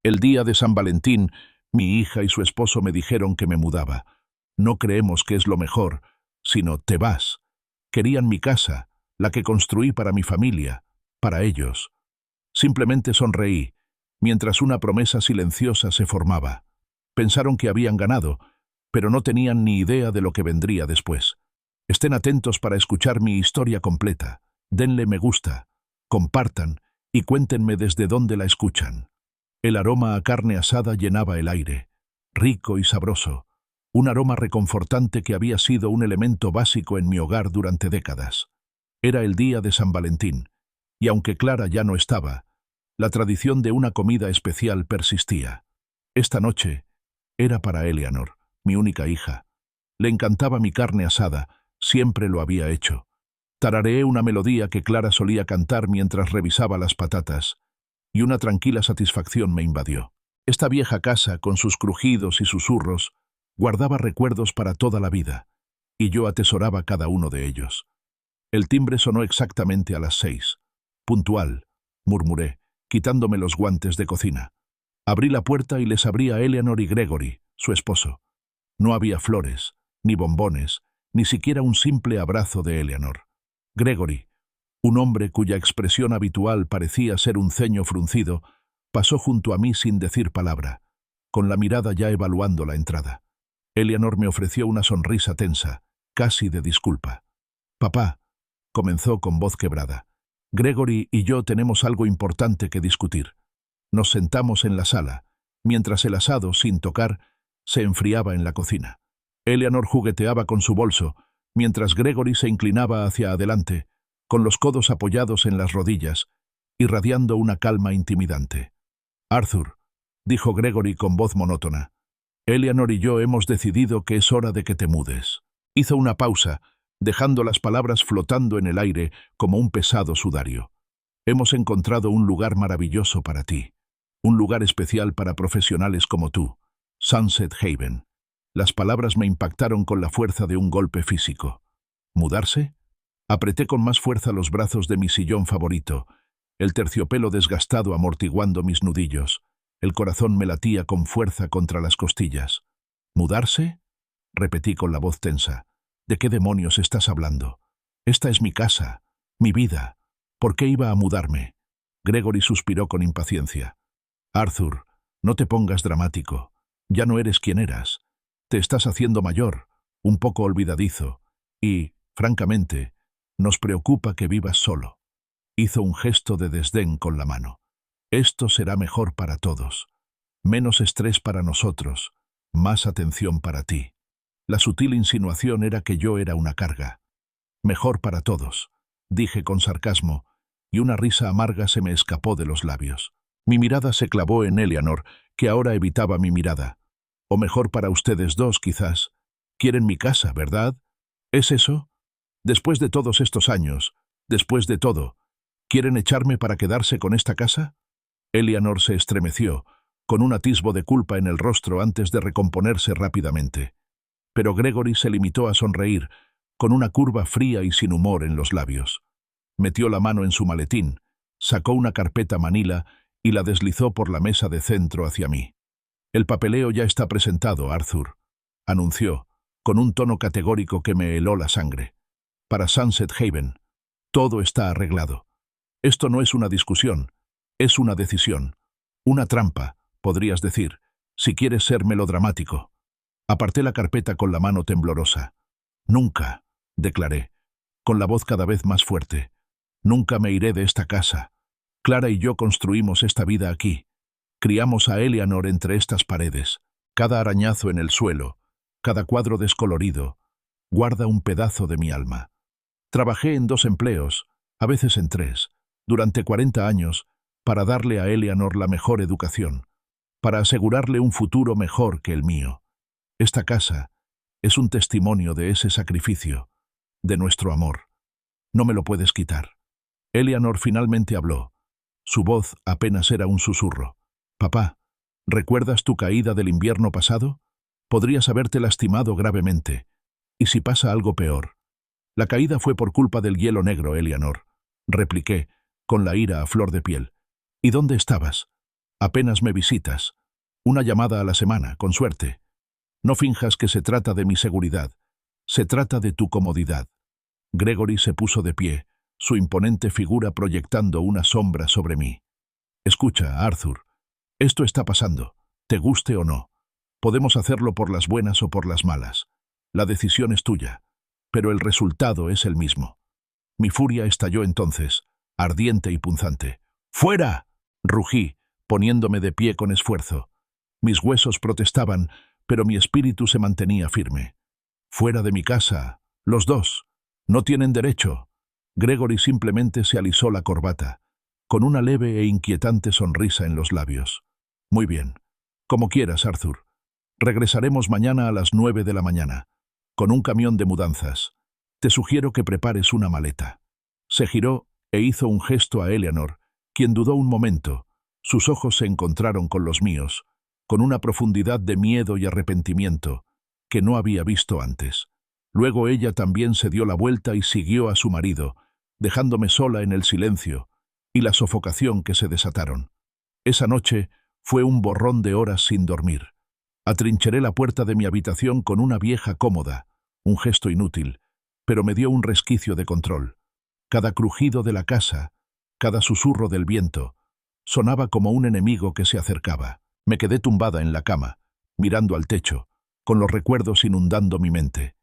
El día de San Valentín, mi hija y su esposo me dijeron que me mudaba. No creemos que es lo mejor, sino te vas. Querían mi casa, la que construí para mi familia, para ellos. Simplemente sonreí, mientras una promesa silenciosa se formaba. Pensaron que habían ganado, pero no tenían ni idea de lo que vendría después. Estén atentos para escuchar mi historia completa. Denle me gusta, compartan y cuéntenme desde dónde la escuchan. El aroma a carne asada llenaba el aire, rico y sabroso, un aroma reconfortante que había sido un elemento básico en mi hogar durante décadas. Era el día de San Valentín, y aunque Clara ya no estaba, la tradición de una comida especial persistía. Esta noche era para Eleanor, mi única hija. Le encantaba mi carne asada, siempre lo había hecho. Tarareé una melodía que Clara solía cantar mientras revisaba las patatas, y una tranquila satisfacción me invadió. Esta vieja casa, con sus crujidos y susurros, guardaba recuerdos para toda la vida, y yo atesoraba cada uno de ellos. El timbre sonó exactamente a las 6. Puntual, murmuré, quitándome los guantes de cocina. Abrí la puerta y les abrí a Eleanor y Gregory, su esposo. No había flores, ni bombones, ni siquiera un simple abrazo de Eleanor. Gregory, un hombre cuya expresión habitual parecía ser un ceño fruncido, pasó junto a mí sin decir palabra, con la mirada ya evaluando la entrada. Eleanor me ofreció una sonrisa tensa, casi de disculpa. «Papá», comenzó con voz quebrada, «Gregory y yo tenemos algo importante que discutir». Nos sentamos en la sala, mientras el asado, sin tocar, se enfriaba en la cocina. Eleanor jugueteaba con su bolso, mientras Gregory se inclinaba hacia adelante, con los codos apoyados en las rodillas, irradiando una calma intimidante. «Arthur», dijo Gregory con voz monótona, «Eleanor y yo hemos decidido que es hora de que te mudes». Hizo una pausa, dejando las palabras flotando en el aire como un pesado sudario. «Hemos encontrado un lugar maravilloso para ti, un lugar especial para profesionales como tú, Sunset Haven». Las palabras me impactaron con la fuerza de un golpe físico. ¿Mudarse? Apreté con más fuerza los brazos de mi sillón favorito, el terciopelo desgastado amortiguando mis nudillos. El corazón me latía con fuerza contra las costillas. ¿Mudarse? Repetí con la voz tensa. ¿De qué demonios estás hablando? Esta es mi casa, mi vida. ¿Por qué iba a mudarme? Gregory suspiró con impaciencia. Arthur, no te pongas dramático. Ya no eres quien eras. Te estás haciendo mayor, un poco olvidadizo, y, francamente, nos preocupa que vivas solo. Hizo un gesto de desdén con la mano. Esto será mejor para todos. Menos estrés para nosotros, más atención para ti. La sutil insinuación era que yo era una carga. Mejor para todos, dije con sarcasmo, y una risa amarga se me escapó de los labios. Mi mirada se clavó en Eleanor, que ahora evitaba mi mirada. O mejor para ustedes dos, quizás. Quieren mi casa, ¿verdad? ¿Es eso? Después de todos estos años, después de todo, ¿quieren echarme para quedarse con esta casa? Eleanor se estremeció, con un atisbo de culpa en el rostro antes de recomponerse rápidamente. Pero Gregory se limitó a sonreír, con una curva fría y sin humor en los labios. Metió la mano en su maletín, sacó una carpeta manila y la deslizó por la mesa de centro hacia mí. «El papeleo ya está presentado, Arthur», anunció, con un tono categórico que me heló la sangre. «Para Sunset Haven. Todo está arreglado. Esto no es una discusión, es una decisión. Una trampa, podrías decir, si quieres ser melodramático». Aparté la carpeta con la mano temblorosa. «Nunca», declaré, con la voz cada vez más fuerte. «Nunca me iré de esta casa. Clara y yo construimos esta vida aquí. Criamos a Eleanor entre estas paredes. Cada arañazo en el suelo, cada cuadro descolorido, guarda un pedazo de mi alma. Trabajé en 2 empleos, a veces en 3, durante 40 años, para darle a Eleanor la mejor educación, para asegurarle un futuro mejor que el mío. Esta casa es un testimonio de ese sacrificio, de nuestro amor. No me lo puedes quitar». Eleanor finalmente habló. Su voz apenas era un susurro. «Papá, ¿recuerdas tu caída del invierno pasado? Podrías haberte lastimado gravemente. ¿Y si pasa algo peor?» «La caída fue por culpa del hielo negro, Eleanor», repliqué, con la ira a flor de piel. «¿Y dónde estabas?» Apenas me visitas. Una llamada a la semana, con suerte. No finjas que se trata de mi seguridad. Se trata de tu comodidad. Gregory se puso de pie, su imponente figura proyectando una sombra sobre mí. Escucha, Arthur. Esto está pasando, te guste o no. Podemos hacerlo por las buenas o por las malas. La decisión es tuya, pero el resultado es el mismo. Mi furia estalló entonces, ardiente y punzante. ¡Fuera!, rugí, poniéndome de pie con esfuerzo. Mis huesos protestaban, pero mi espíritu se mantenía firme. «Fuera de mi casa, los dos. No tienen derecho». Gregory simplemente se alisó la corbata, con una leve e inquietante sonrisa en los labios. «Muy bien. Como quieras, Arthur. Regresaremos mañana a las 9 de la mañana, con un camión de mudanzas. Te sugiero que prepares una maleta». Se giró e hizo un gesto a Eleanor, quien dudó un momento. Sus ojos se encontraron con los míos, con una profundidad de miedo y arrepentimiento que no había visto antes. Luego ella también se dio la vuelta y siguió a su marido, dejándome sola en el silencio y la sofocación que se desataron. Esa noche fue un borrón de horas sin dormir. Atrincheré la puerta de mi habitación con una vieja cómoda, un gesto inútil, pero me dio un resquicio de control. Cada crujido de la casa, cada susurro del viento, sonaba como un enemigo que se acercaba. Me quedé tumbada en la cama, mirando al techo, con los recuerdos inundando mi mente.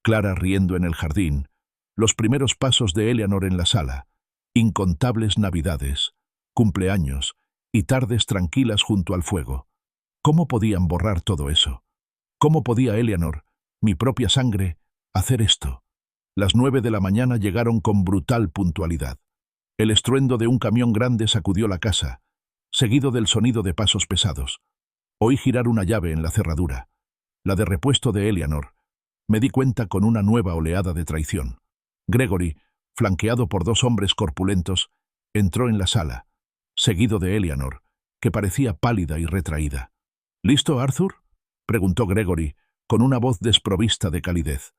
Clara riendo en el jardín, los primeros pasos de Eleanor en la sala, incontables navidades, cumpleaños y tardes tranquilas junto al fuego. ¿Cómo podían borrar todo eso? ¿Cómo podía Eleanor, mi propia sangre, hacer esto? Las 9 de la mañana llegaron con brutal puntualidad. El estruendo de un camión grande sacudió la casa, seguido del sonido de pasos pesados. Oí girar una llave en la cerradura, la de repuesto de Eleanor. Me di cuenta con una nueva oleada de traición. Gregory, flanqueado por 2 hombres corpulentos, entró en la sala, seguido de Eleanor, que parecía pálida y retraída. «¿Listo, Arthur?», preguntó Gregory, con una voz desprovista de calidez.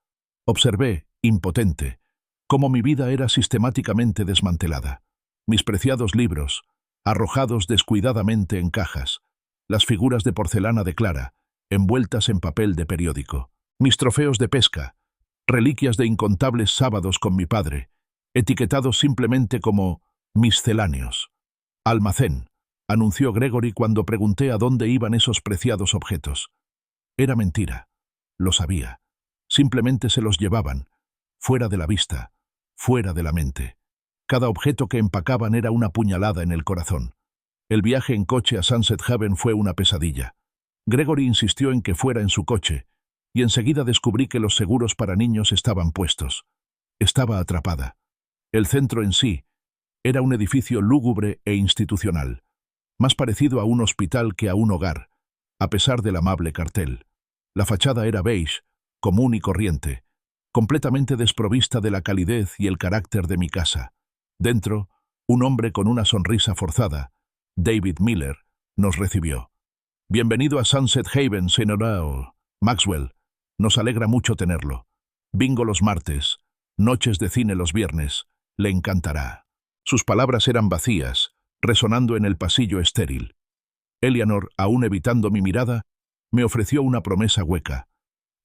Observé, impotente, cómo mi vida era sistemáticamente desmantelada. Mis preciados libros, arrojados descuidadamente en cajas, las figuras de porcelana de Clara, envueltas en papel de periódico, mis trofeos de pesca, reliquias de incontables sábados con mi padre, etiquetados simplemente como misceláneos. «Almacén», anunció Gregory cuando pregunté a dónde iban esos preciados objetos. Era mentira. Lo sabía. Simplemente se los llevaban, fuera de la vista, fuera de la mente. Cada objeto que empacaban era una puñalada en el corazón. El viaje en coche a Sunset Haven fue una pesadilla. Gregory insistió en que fuera en su coche, y enseguida descubrí que los seguros para niños estaban puestos. Estaba atrapada. El centro en sí era un edificio lúgubre e institucional, más parecido a un hospital que a un hogar, a pesar del amable cartel. La fachada era beige, común y corriente, completamente desprovista de la calidez y el carácter de mi casa. Dentro, un hombre con una sonrisa forzada, David Miller, nos recibió. «Bienvenido a Sunset Haven, señor Maxwell. Nos alegra mucho tenerlo. Bingo los martes, noches de cine los viernes. Le encantará». Sus palabras eran vacías, resonando en el pasillo estéril. Eleanor, aún evitando mi mirada, me ofreció una promesa hueca.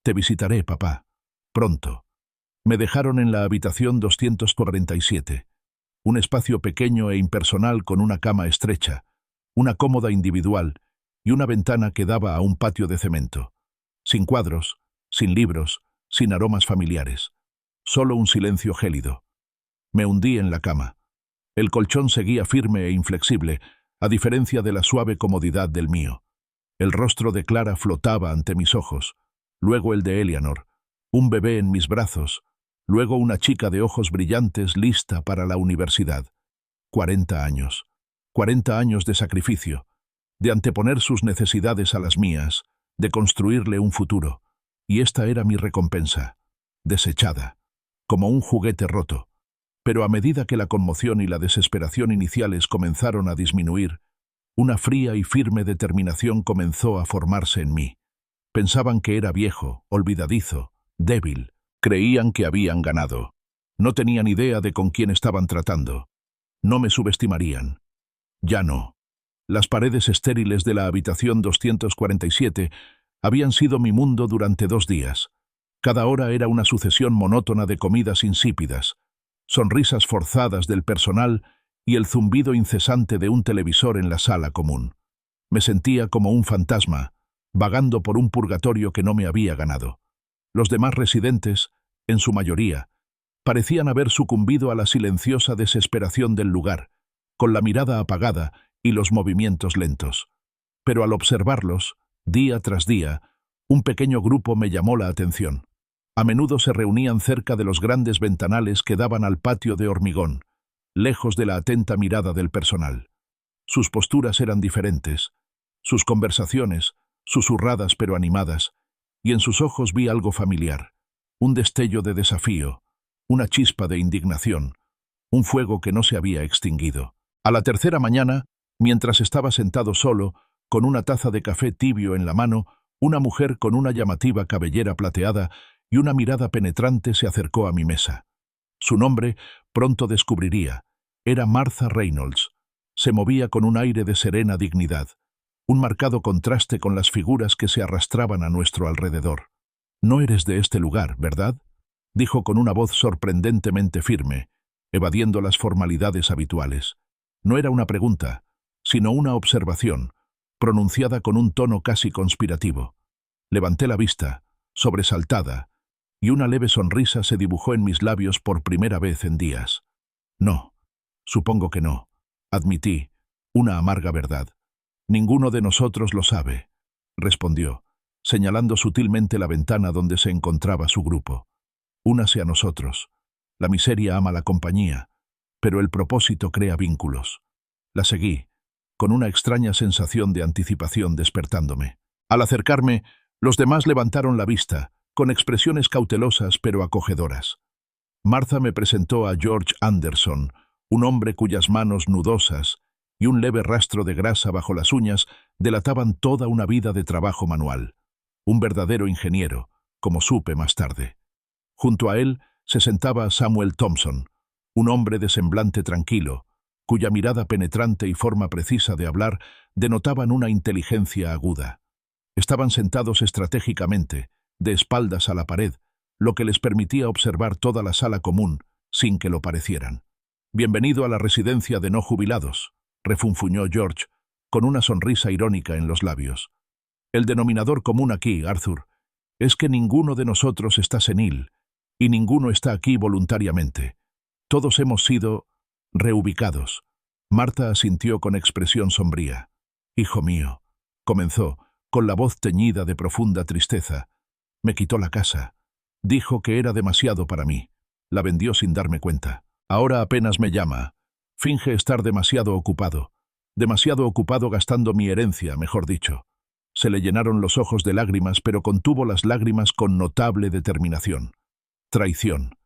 «Te visitaré, papá. Pronto». Me dejaron en la habitación 247, un espacio pequeño e impersonal con una cama estrecha, una cómoda individual y una ventana que daba a un patio de cemento. Sin cuadros, sin libros, sin aromas familiares. Solo un silencio gélido. Me hundí en la cama. El colchón seguía firme e inflexible, a diferencia de la suave comodidad del mío. El rostro de Clara flotaba ante mis ojos, luego el de Eleanor, un bebé en mis brazos, luego una chica de ojos brillantes lista para la universidad. 40 años. 40 años de sacrificio, de anteponer sus necesidades a las mías, de construirle un futuro. Y esta era mi recompensa, desechada, como un juguete roto. Pero a medida que la conmoción y la desesperación iniciales comenzaron a disminuir, una fría y firme determinación comenzó a formarse en mí. Pensaban que era viejo, olvidadizo, débil. Creían que habían ganado. No tenían idea de con quién estaban tratando. No me subestimarían. Ya no. Las paredes estériles de la habitación 247 habían sido mi mundo durante 2 días. Cada hora era una sucesión monótona de comidas insípidas, sonrisas forzadas del personal y el zumbido incesante de un televisor en la sala común. Me sentía como un fantasma, vagando por un purgatorio que no me había ganado. Los demás residentes, en su mayoría, parecían haber sucumbido a la silenciosa desesperación del lugar, con la mirada apagada y los movimientos lentos. Pero al observarlos, día tras día, un pequeño grupo me llamó la atención. A menudo se reunían cerca de los grandes ventanales que daban al patio de hormigón, lejos de la atenta mirada del personal. Sus posturas eran diferentes, sus conversaciones, susurradas pero animadas, y en sus ojos vi algo familiar, un destello de desafío, una chispa de indignación, un fuego que no se había extinguido. A la tercera mañana, mientras estaba sentado solo, con una taza de café tibio en la mano, una mujer con una llamativa cabellera plateada y una mirada penetrante se acercó a mi mesa. Su nombre, pronto descubriría, era Martha Reynolds. Se movía con un aire de serena dignidad, un marcado contraste con las figuras que se arrastraban a nuestro alrededor. «No eres de este lugar, ¿verdad?», dijo con una voz sorprendentemente firme, evadiendo las formalidades habituales. No era una pregunta, sino una observación, pronunciada con un tono casi conspirativo. Levanté la vista, sobresaltada, y una leve sonrisa se dibujó en mis labios por primera vez en días. «No, supongo que no», admití, una amarga verdad. «Ninguno de nosotros lo sabe», respondió, señalando sutilmente la ventana donde se encontraba su grupo. «Únase a nosotros. La miseria ama la compañía, pero el propósito crea vínculos». La seguí, con una extraña sensación de anticipación despertándome. Al acercarme, los demás levantaron la vista, con expresiones cautelosas pero acogedoras. Martha me presentó a George Anderson, un hombre cuyas manos nudosas y un leve rastro de grasa bajo las uñas delataban toda una vida de trabajo manual. Un verdadero ingeniero, como supe más tarde. Junto a él se sentaba Samuel Thompson, un hombre de semblante tranquilo, cuya mirada penetrante y forma precisa de hablar denotaban una inteligencia aguda. Estaban sentados estratégicamente, de espaldas a la pared, lo que les permitía observar toda la sala común, sin que lo parecieran. «Bienvenido a la residencia de no jubilados», refunfuñó George, con una sonrisa irónica en los labios. «El denominador común aquí, Arthur, es que ninguno de nosotros está senil, y ninguno está aquí voluntariamente. Todos hemos sido reubicados». Martha asintió con expresión sombría. «Hijo mío», comenzó, con la voz teñida de profunda tristeza, «me quitó la casa. Dijo que era demasiado para mí. La vendió sin darme cuenta. Ahora apenas me llama. Finge estar demasiado ocupado gastando mi herencia, mejor dicho». Se le llenaron los ojos de lágrimas, pero contuvo las lágrimas con notable determinación. Traición.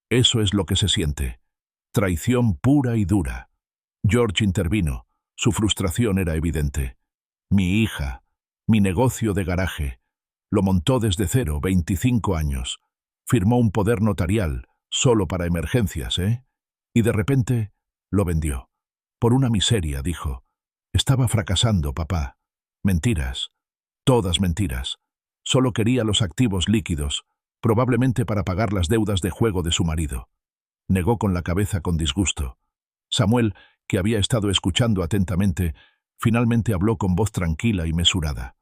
Eso es lo que se siente. Traición pura y dura. George intervino. Su frustración era evidente. «Mi hija, mi negocio de garaje. Lo montó desde cero, 25 años. Firmó un poder notarial, solo para emergencias, ¿eh? Y de repente lo vendió. Por una miseria», dijo. «Estaba fracasando, papá. Mentiras. Todas mentiras. Solo quería los activos líquidos, probablemente para pagar las deudas de juego de su marido». Negó con la cabeza con disgusto. Samuel, que había estado escuchando atentamente, finalmente habló con voz tranquila y mesurada.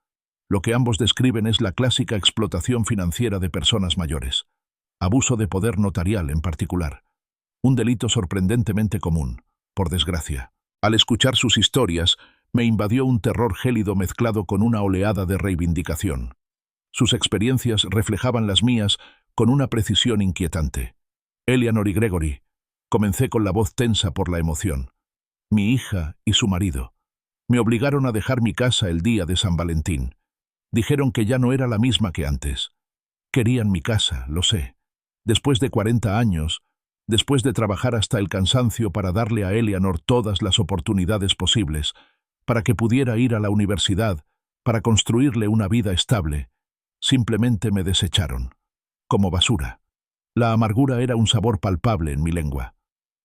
«Lo que ambos describen es la clásica explotación financiera de personas mayores. Abuso de poder notarial en particular. Un delito sorprendentemente común, por desgracia». Al escuchar sus historias, me invadió un terror gélido mezclado con una oleada de reivindicación. Sus experiencias reflejaban las mías con una precisión inquietante. «Eleanor y Gregory», comencé con la voz tensa por la emoción. «Mi hija y su marido. Me obligaron a dejar mi casa el día de San Valentín. Dijeron que ya no era la misma que antes. Querían mi casa, lo sé. Después de 40 años, después de trabajar hasta el cansancio para darle a Eleanor todas las oportunidades posibles, para que pudiera ir a la universidad, para construirle una vida estable, simplemente me desecharon. Como basura». La amargura era un sabor palpable en mi lengua.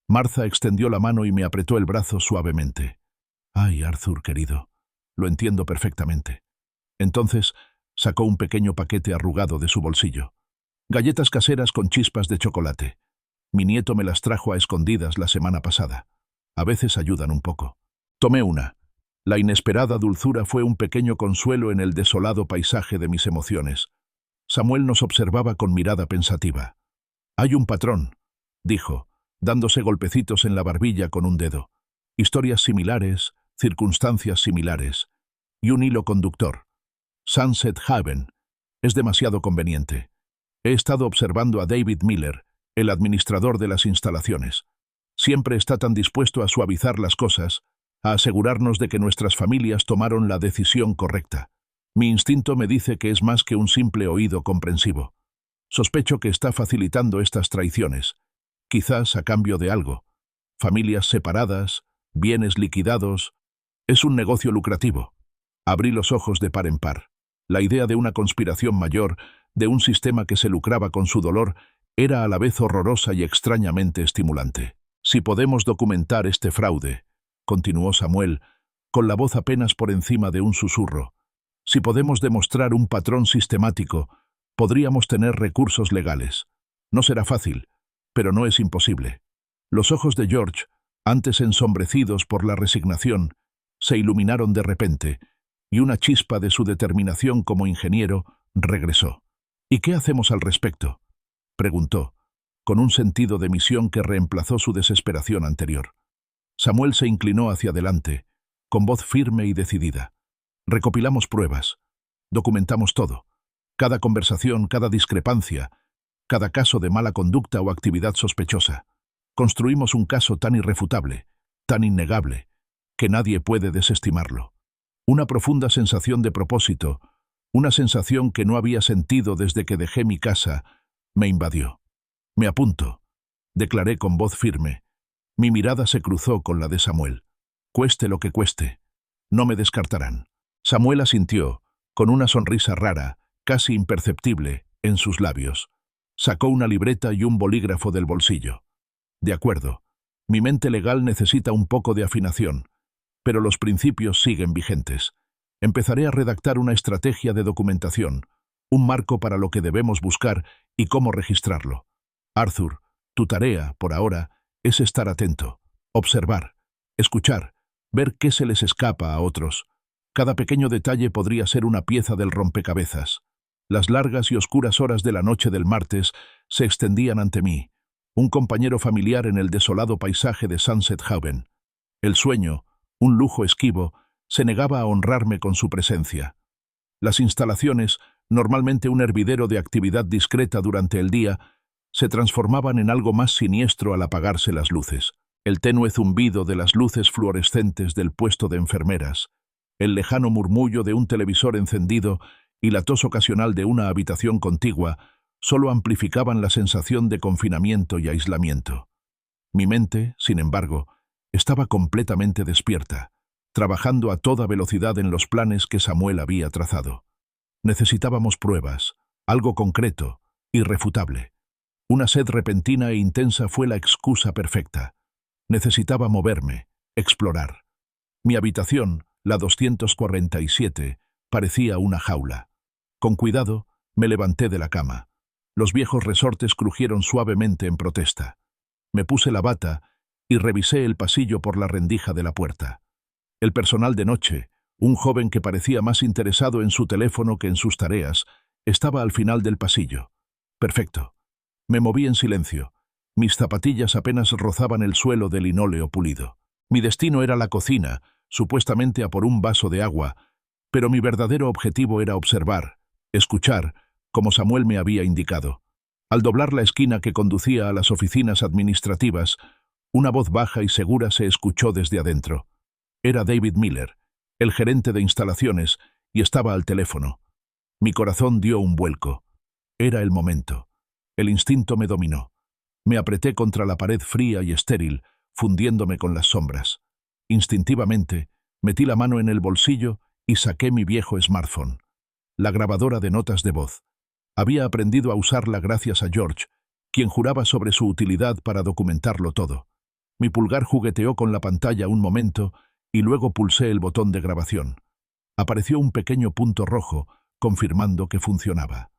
Martha extendió la mano y me apretó el brazo suavemente. Ay, Arthur, querido, lo entiendo perfectamente. Entonces sacó un pequeño paquete arrugado de su bolsillo. Galletas caseras con chispas de chocolate. Mi nieto me las trajo a escondidas la semana pasada. A veces ayudan un poco. Tomé una. La inesperada dulzura fue un pequeño consuelo en el desolado paisaje de mis emociones. Samuel nos observaba con mirada pensativa. «Hay un patrón», dijo, dándose golpecitos en la barbilla con un dedo. «Historias similares, circunstancias similares. Y un hilo conductor. Sunset Haven. Es demasiado conveniente. He estado observando a David Miller, el administrador de las instalaciones. Siempre está tan dispuesto a suavizar las cosas, a asegurarnos de que nuestras familias tomaron la decisión correcta. Mi instinto me dice que es más que un simple oído comprensivo. Sospecho que está facilitando estas traiciones, quizás a cambio de algo. Familias separadas, bienes liquidados. Es un negocio lucrativo». Abrí los ojos de par en par. La idea de una conspiración mayor, de un sistema que se lucraba con su dolor, era a la vez horrorosa y extrañamente estimulante. «Si podemos documentar este fraude», continuó Samuel, con la voz apenas por encima de un susurro, «si podemos demostrar un patrón sistemático, podríamos tener recursos legales. No será fácil, pero no es imposible». Los ojos de George, antes ensombrecidos por la resignación, se iluminaron de repente, y una chispa de su determinación como ingeniero regresó. «¿Y qué hacemos al respecto?», preguntó, con un sentido de misión que reemplazó su desesperación anterior. Samuel se inclinó hacia adelante, con voz firme y decidida. «Recopilamos pruebas. Documentamos todo. Cada conversación, cada discrepancia, cada caso de mala conducta o actividad sospechosa. Construimos un caso tan irrefutable, tan innegable, que nadie puede desestimarlo». Una profunda sensación de propósito, una sensación que no había sentido desde que dejé mi casa, me invadió. «Me apunto», declaré con voz firme. Mi mirada se cruzó con la de Samuel. «Cueste lo que cueste. No me descartarán». Samuel asintió, con una sonrisa rara, casi imperceptible, en sus labios. Sacó una libreta y un bolígrafo del bolsillo. «De acuerdo. Mi mente legal necesita un poco de afinación, pero los principios siguen vigentes. Empezaré a redactar una estrategia de documentación, un marco para lo que debemos buscar y cómo registrarlo. Arthur, tu tarea, por ahora, es estar atento, observar, escuchar, ver qué se les escapa a otros. Cada pequeño detalle podría ser una pieza del rompecabezas. Las largas y oscuras horas de la noche del martes se extendían ante mí, un compañero familiar en el desolado paisaje de Sunset Haven. El sueño, un lujo esquivo, se negaba a honrarme con su presencia. Las instalaciones, normalmente un hervidero de actividad discreta durante el día, se transformaban en algo más siniestro al apagarse las luces. El tenue zumbido de las luces fluorescentes del puesto de enfermeras, el lejano murmullo de un televisor encendido y la tos ocasional de una habitación contigua solo amplificaban la sensación de confinamiento y aislamiento. Mi mente, sin embargo, estaba completamente despierta, trabajando a toda velocidad en los planes que Samuel había trazado. Necesitábamos pruebas, algo concreto, irrefutable. Una sed repentina e intensa fue la excusa perfecta. Necesitaba moverme, explorar. Mi habitación, la 247, parecía una jaula. Con cuidado, me levanté de la cama. Los viejos resortes crujieron suavemente en protesta. Me puse la bata y revisé el pasillo por la rendija de la puerta. El personal de noche, un joven que parecía más interesado en su teléfono que en sus tareas, estaba al final del pasillo. Perfecto. Me moví en silencio. Mis zapatillas apenas rozaban el suelo de linóleo pulido. Mi destino era la cocina, supuestamente a por un vaso de agua, pero mi verdadero objetivo era observar, escuchar, como Samuel me había indicado. Al doblar la esquina que conducía a las oficinas administrativas, una voz baja y segura se escuchó desde adentro. Era David Miller, el gerente de instalaciones, y estaba al teléfono. Mi corazón dio un vuelco. Era el momento. El instinto me dominó. Me apreté contra la pared fría y estéril, fundiéndome con las sombras. Instintivamente, metí la mano en el bolsillo y saqué mi viejo smartphone. La grabadora de notas de voz. Había aprendido a usarla gracias a George, quien juraba sobre su utilidad para documentarlo todo. Mi pulgar jugueteó con la pantalla un momento y luego pulsé el botón de grabación. Apareció un pequeño punto rojo, confirmando que funcionaba.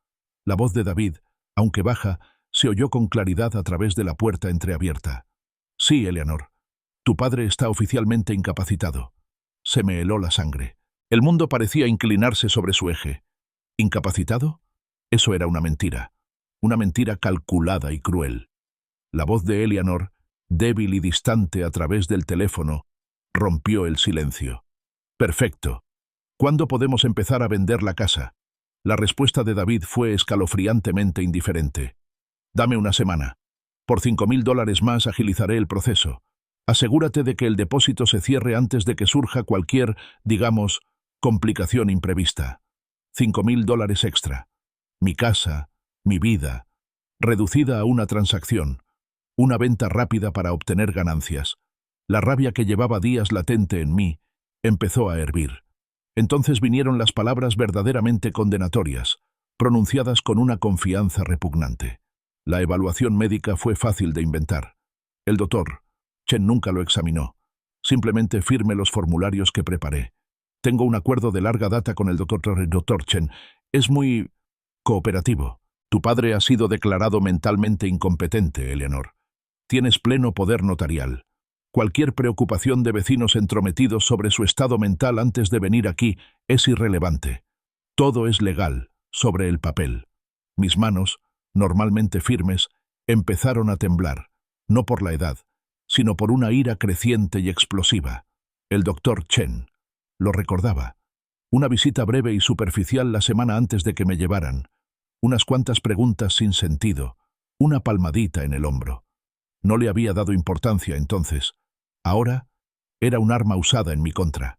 La voz de David, aunque baja, se oyó con claridad a través de la puerta entreabierta. «Sí, Eleanor. Tu padre está oficialmente incapacitado». Se me heló la sangre. El mundo parecía inclinarse sobre su eje. ¿Incapacitado? Eso era una mentira calculada y cruel. La voz de Eleanor, débil y distante a través del teléfono, rompió el silencio. «Perfecto. ¿Cuándo podemos empezar a vender la casa?» La respuesta de David fue escalofriantemente indiferente. «Dame una semana. Por $5,000 más agilizaré el proceso. Asegúrate de que el depósito se cierre antes de que surja cualquier, digamos, complicación imprevista. $5,000 extra. Mi casa, mi vida, reducida a una transacción, una venta rápida para obtener ganancias». La rabia que llevaba días latente en mí empezó a hervir. Entonces vinieron las palabras verdaderamente condenatorias, pronunciadas con una confianza repugnante. La evaluación médica fue fácil de inventar. El doctor Chen nunca lo examinó. Simplemente firme los formularios que preparé. Tengo un acuerdo de larga data con el doctor Chen. Es muy cooperativo. Tu padre ha sido declarado mentalmente incompetente, Eleanor. Tienes pleno poder notarial. Cualquier preocupación de vecinos entrometidos sobre su estado mental antes de venir aquí es irrelevante. Todo es legal, sobre el papel. Mis manos, normalmente firmes, empezaron a temblar, no por la edad, sino por una ira creciente y explosiva. El doctor Chen. Lo recordaba. Una visita breve y superficial la semana antes de que me llevaran. Unas cuantas preguntas sin sentido. Una palmadita en el hombro. No le había dado importancia entonces. Ahora era un arma usada en mi contra.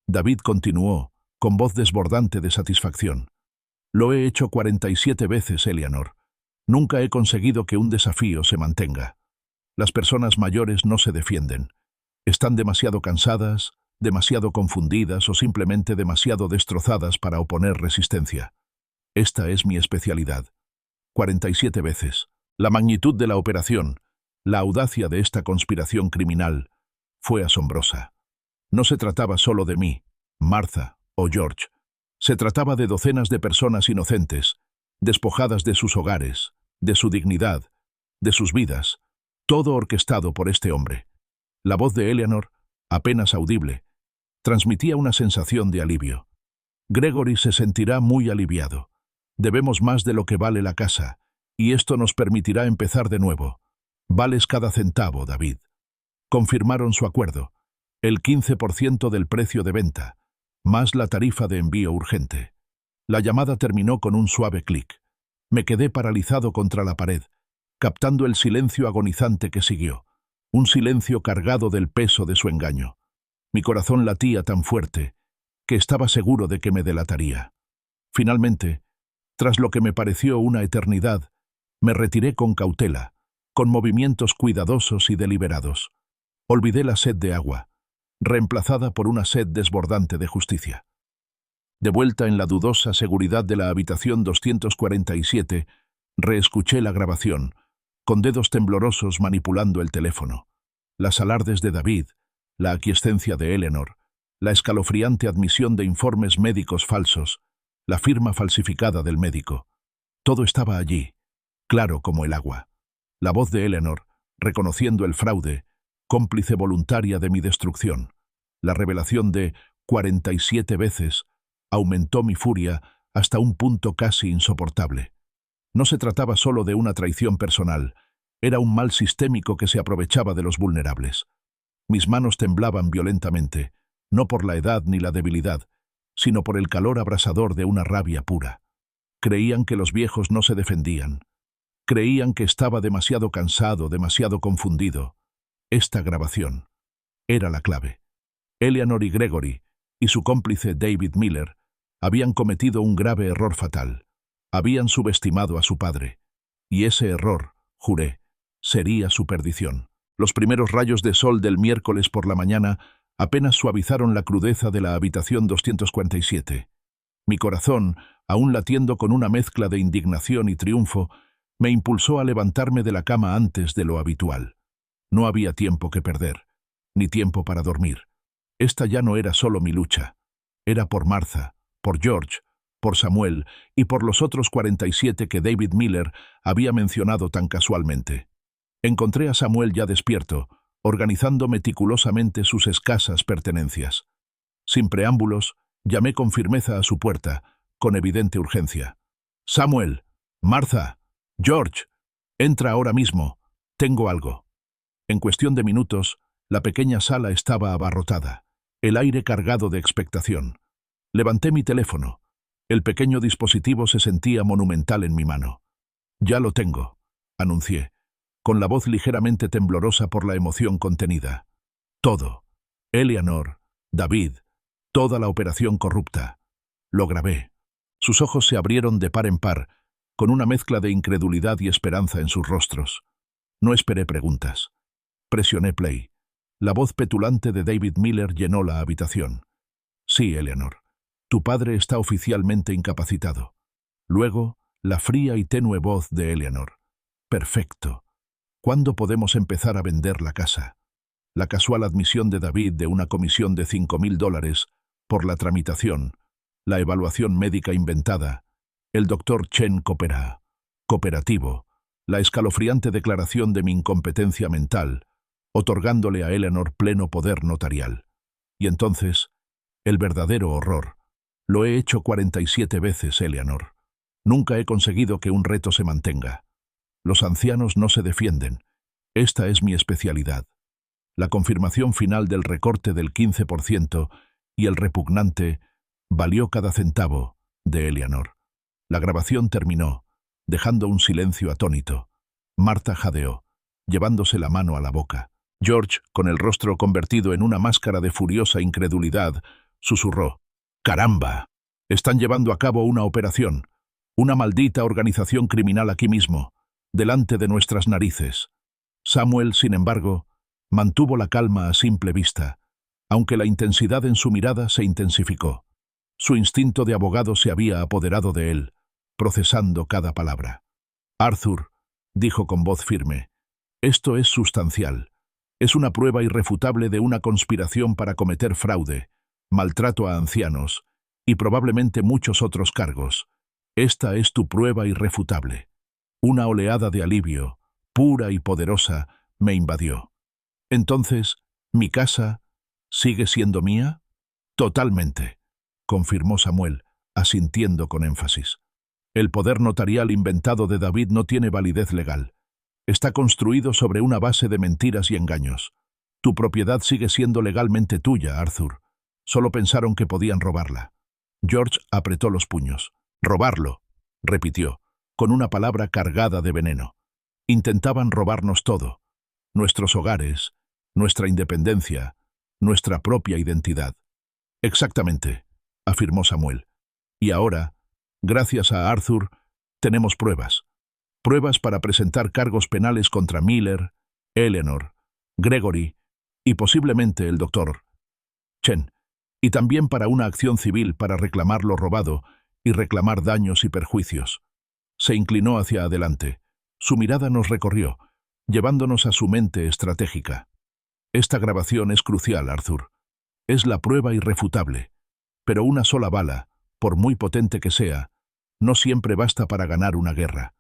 David continuó, con voz desbordante de satisfacción. Lo he hecho 47 veces, Eleanor. Nunca he conseguido que un desafío se mantenga. Las personas mayores no se defienden. Están demasiado cansadas, demasiado confundidas o simplemente demasiado destrozadas para oponer resistencia. Esta es mi especialidad. 47 veces. La magnitud de la operación, la audacia de esta conspiración criminal, fue asombrosa. No se trataba solo de mí, Martha o George. Se trataba de docenas de personas inocentes, despojadas de sus hogares, de su dignidad, de sus vidas, todo orquestado por este hombre. La voz de Eleanor, apenas audible, transmitía una sensación de alivio. Gregory se sentirá muy aliviado. Debemos más de lo que vale la casa, y esto nos permitirá empezar de nuevo. Vales cada centavo, David. Confirmaron su acuerdo. El 15% del precio de venta, más la tarifa de envío urgente. La llamada terminó con un suave clic. Me quedé paralizado contra la pared, captando el silencio agonizante que siguió. Un silencio cargado del peso de su engaño. Mi corazón latía tan fuerte que estaba seguro de que me delataría. Finalmente, tras lo que me pareció una eternidad, me retiré con cautela, con movimientos cuidadosos y deliberados. Olvidé la sed de agua, reemplazada por una sed desbordante de justicia. De vuelta en la dudosa seguridad de la habitación 247, reescuché la grabación, con dedos temblorosos manipulando el teléfono. Las alardes de David, la aquiescencia de Eleanor, la escalofriante admisión de informes médicos falsos, la firma falsificada del médico. Todo estaba allí, claro como el agua. La voz de Eleanor, reconociendo el fraude, cómplice voluntaria de mi destrucción. La revelación de 47 veces aumentó mi furia hasta un punto casi insoportable. No se trataba solo de una traición personal, era un mal sistémico que se aprovechaba de los vulnerables. Mis manos temblaban violentamente, no por la edad ni la debilidad, sino por el calor abrasador de una rabia pura. Creían que los viejos no se defendían. Creían que estaba demasiado cansado, demasiado confundido. Esta grabación era la clave. Eleanor y Gregory, y su cómplice David Miller, habían cometido un grave error fatal. Habían subestimado a su padre. Y ese error, juré, sería su perdición. Los primeros rayos de sol del miércoles por la mañana apenas suavizaron la crudeza de la habitación 247. Mi corazón, aún latiendo con una mezcla de indignación y triunfo, me impulsó a levantarme de la cama antes de lo habitual. No había tiempo que perder, ni tiempo para dormir. Esta ya no era solo mi lucha. Era por Martha, por George, por Samuel y por los otros 47 que David Miller había mencionado tan casualmente. Encontré a Samuel ya despierto, organizando meticulosamente sus escasas pertenencias. Sin preámbulos, llamé con firmeza a su puerta, con evidente urgencia. «Samuel, Martha, George, entra ahora mismo. Tengo algo». En cuestión de minutos, la pequeña sala estaba abarrotada, el aire cargado de expectación. Levanté mi teléfono. El pequeño dispositivo se sentía monumental en mi mano. «Ya lo tengo», anuncié, con la voz ligeramente temblorosa por la emoción contenida. «Todo. Eleanor, David, toda la operación corrupta. Lo grabé». Sus ojos se abrieron de par en par, con una mezcla de incredulidad y esperanza en sus rostros. No esperé preguntas. Presioné play. La voz petulante de David Miller llenó la habitación. «Sí, Eleanor. Tu padre está oficialmente incapacitado». Luego, la fría y tenue voz de Eleanor. «Perfecto. ¿Cuándo podemos empezar a vender la casa?» La casual admisión de David de una comisión de $5,000 por la tramitación, la evaluación médica inventada, el doctor Chen cooperativo, la escalofriante declaración de mi incompetencia mental, otorgándole a Eleanor pleno poder notarial. Y entonces, el verdadero horror. Lo he hecho 47 veces, Eleanor. Nunca he conseguido que un reto se mantenga. Los ancianos no se defienden. Esta es mi especialidad. La confirmación final del recorte del 15% y el repugnante «valió cada centavo» de Eleanor. La grabación terminó, dejando un silencio atónito. Martha jadeó, llevándose la mano a la boca. George, con el rostro convertido en una máscara de furiosa incredulidad, susurró: «¡Caramba! Están llevando a cabo una operación. Una maldita organización criminal aquí mismo, delante de nuestras narices». Samuel, sin embargo, mantuvo la calma a simple vista, aunque la intensidad en su mirada se intensificó. Su instinto de abogado se había apoderado de él, procesando cada palabra. «Arthur», dijo con voz firme, «esto es sustancial. Es una prueba irrefutable de una conspiración para cometer fraude, maltrato a ancianos y probablemente muchos otros cargos. Esta es tu prueba irrefutable». Una oleada de alivio, pura y poderosa, me invadió. «Entonces, ¿mi casa sigue siendo mía?» «Totalmente», confirmó Samuel, asintiendo con énfasis. «El poder notarial inventado de David no tiene validez legal. Está construido sobre una base de mentiras y engaños. Tu propiedad sigue siendo legalmente tuya, Arthur. Solo pensaron que podían robarla». George apretó los puños. «Robarlo», repitió, con una palabra cargada de veneno. «Intentaban robarnos todo. Nuestros hogares, nuestra independencia, nuestra propia identidad». «Exactamente», afirmó Samuel. «Y ahora, gracias a Arthur, tenemos pruebas. Pruebas para presentar cargos penales contra Miller, Eleanor, Gregory y posiblemente el doctor Chen, y también para una acción civil para reclamar lo robado y reclamar daños y perjuicios». Se inclinó hacia adelante. Su mirada nos recorrió, llevándonos a su mente estratégica. «Esta grabación es crucial, Arthur. Es la prueba irrefutable. Pero una sola bala, por muy potente que sea, no siempre basta para ganar una guerra.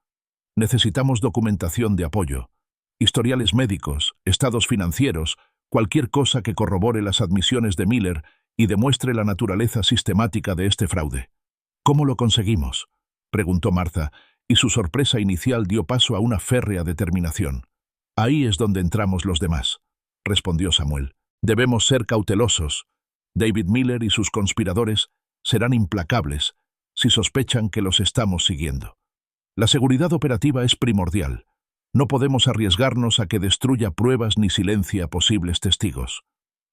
Necesitamos documentación de apoyo, historiales médicos, estados financieros, cualquier cosa que corrobore las admisiones de Miller y demuestre la naturaleza sistemática de este fraude». «¿Cómo lo conseguimos?», preguntó Martha, y su sorpresa inicial dio paso a una férrea determinación. «Ahí es donde entramos los demás», respondió Samuel. «Debemos ser cautelosos. David Miller y sus conspiradores serán implacables si sospechan que los estamos siguiendo. La seguridad operativa es primordial. No podemos arriesgarnos a que destruya pruebas ni silencie a posibles testigos».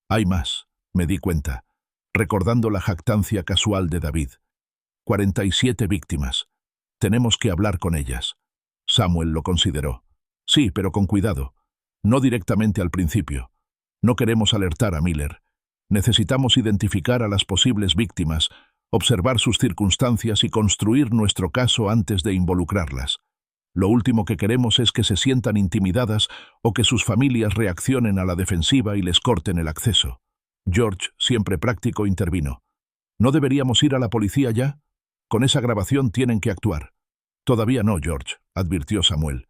«Hay más», me di cuenta, recordando la jactancia casual de David. 47 víctimas. Tenemos que hablar con ellas». Samuel lo consideró. «Sí, pero con cuidado. No directamente al principio. No queremos alertar a Miller. Necesitamos identificar a las posibles víctimas, observar sus circunstancias y construir nuestro caso antes de involucrarlas. Lo último que queremos es que se sientan intimidadas o que sus familias reaccionen a la defensiva y les corten el acceso». George, siempre práctico, intervino. ¿No deberíamos ir a la policía ya? Con esa grabación tienen que actuar. Todavía no, George, advirtió Samuel.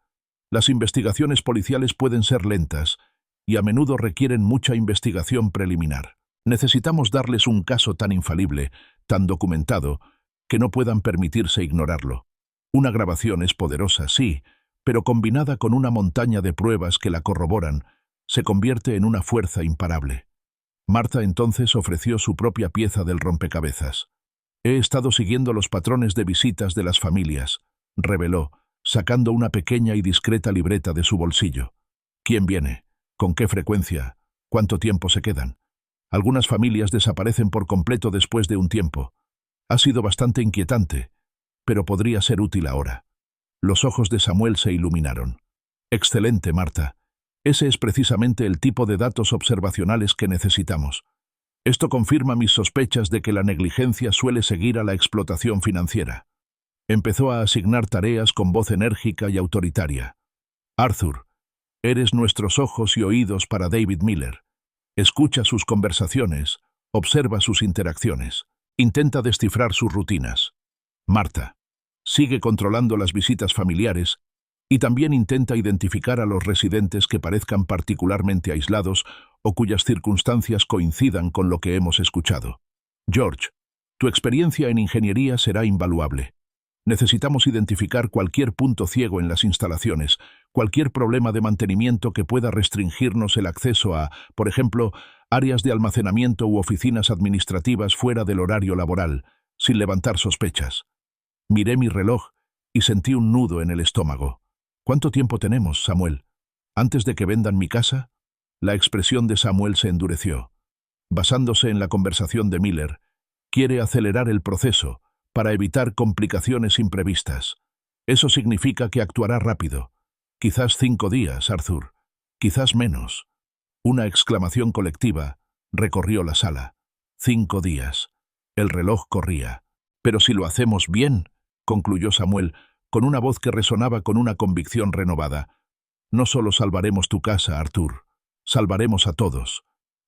Las investigaciones policiales pueden ser lentas y a menudo requieren mucha investigación preliminar. Necesitamos darles un caso tan infalible, tan documentado, que no puedan permitirse ignorarlo. Una grabación es poderosa, sí, pero combinada con una montaña de pruebas que la corroboran, se convierte en una fuerza imparable. Martha entonces ofreció su propia pieza del rompecabezas. He estado siguiendo los patrones de visitas de las familias, reveló, sacando una pequeña y discreta libreta de su bolsillo. ¿Quién viene? ¿Con qué frecuencia? ¿Cuánto tiempo se quedan? Algunas familias desaparecen por completo después de un tiempo. Ha sido bastante inquietante, pero podría ser útil ahora. Los ojos de Samuel se iluminaron. Excelente, Martha. Ese es precisamente el tipo de datos observacionales que necesitamos. Esto confirma mis sospechas de que la negligencia suele seguir a la explotación financiera. Empezó a asignar tareas con voz enérgica y autoritaria. Arthur, eres nuestros ojos y oídos para David Miller. Escucha sus conversaciones, observa sus interacciones, intenta descifrar sus rutinas. Martha, sigue controlando las visitas familiares y también intenta identificar a los residentes que parezcan particularmente aislados o cuyas circunstancias coincidan con lo que hemos escuchado. George, tu experiencia en ingeniería será invaluable. Necesitamos identificar cualquier punto ciego en las instalaciones, cualquier problema de mantenimiento que pueda restringirnos el acceso a, por ejemplo, áreas de almacenamiento u oficinas administrativas fuera del horario laboral, sin levantar sospechas. Miré mi reloj y sentí un nudo en el estómago. ¿Cuánto tiempo tenemos, Samuel? ¿Antes de que vendan mi casa? La expresión de Samuel se endureció. Basándose en la conversación de Miller, quiere acelerar el proceso para evitar complicaciones imprevistas. Eso significa que actuará rápido. Quizás 5 días, Arthur. Quizás menos. Una exclamación colectiva recorrió la sala. 5 días. El reloj corría. Pero si lo hacemos bien, concluyó Samuel, con una voz que resonaba con una convicción renovada. No solo salvaremos tu casa, Arthur. Salvaremos a todos.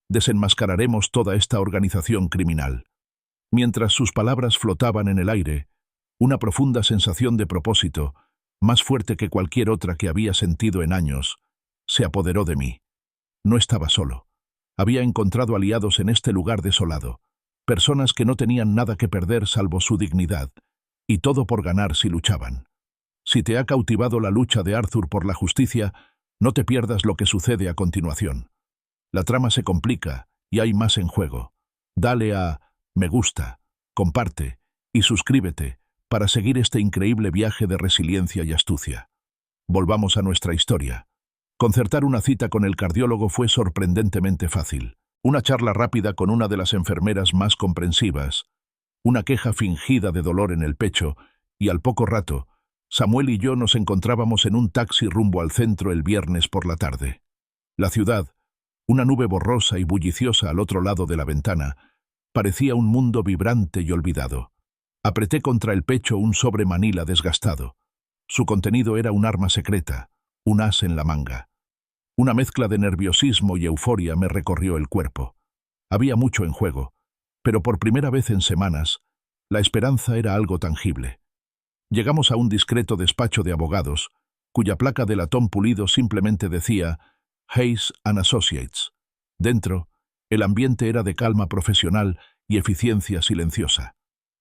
Desenmascararemos toda esta organización criminal. Mientras sus palabras flotaban en el aire, una profunda sensación de propósito, más fuerte que cualquier otra que había sentido en años, se apoderó de mí. No estaba solo. Había encontrado aliados en este lugar desolado, personas que no tenían nada que perder salvo su dignidad, y todo por ganar si luchaban. Si te ha cautivado la lucha de Arthur por la justicia, no te pierdas lo que sucede a continuación. La trama se complica y hay más en juego. Dale a me gusta, comparte y suscríbete para seguir este increíble viaje de resiliencia y astucia. Volvamos a nuestra historia. Concertar una cita con el cardiólogo fue sorprendentemente fácil. Una charla rápida con una de las enfermeras más comprensivas, una queja fingida de dolor en el pecho, y al poco rato, Samuel y yo nos encontrábamos en un taxi rumbo al centro el viernes por la tarde. La ciudad, una nube borrosa y bulliciosa al otro lado de la ventana, parecía un mundo vibrante y olvidado. Apreté contra el pecho un sobre manila desgastado. Su contenido era un arma secreta, un as en la manga. Una mezcla de nerviosismo y euforia me recorrió el cuerpo. Había mucho en juego, pero por primera vez en semanas, la esperanza era algo tangible. Llegamos a un discreto despacho de abogados, cuya placa de latón pulido simplemente decía Hayes & Associates. Dentro, el ambiente era de calma profesional y eficiencia silenciosa.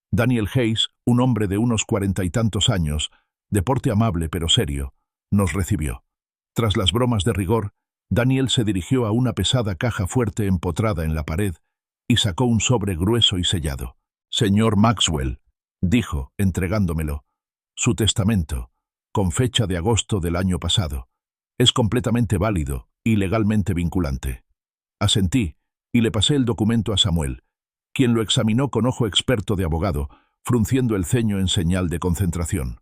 Daniel Hayes, un hombre de unos 40 y tantos años, de porte amable pero serio, nos recibió. Tras las bromas de rigor, Daniel se dirigió a una pesada caja fuerte empotrada en la pared y sacó un sobre grueso y sellado. «Señor Maxwell», dijo, entregándomelo, «su testamento, con fecha de agosto del año pasado. Es completamente válido y legalmente vinculante». Asentí y le pasé el documento a Samuel, quien lo examinó con ojo experto de abogado, frunciendo el ceño en señal de concentración.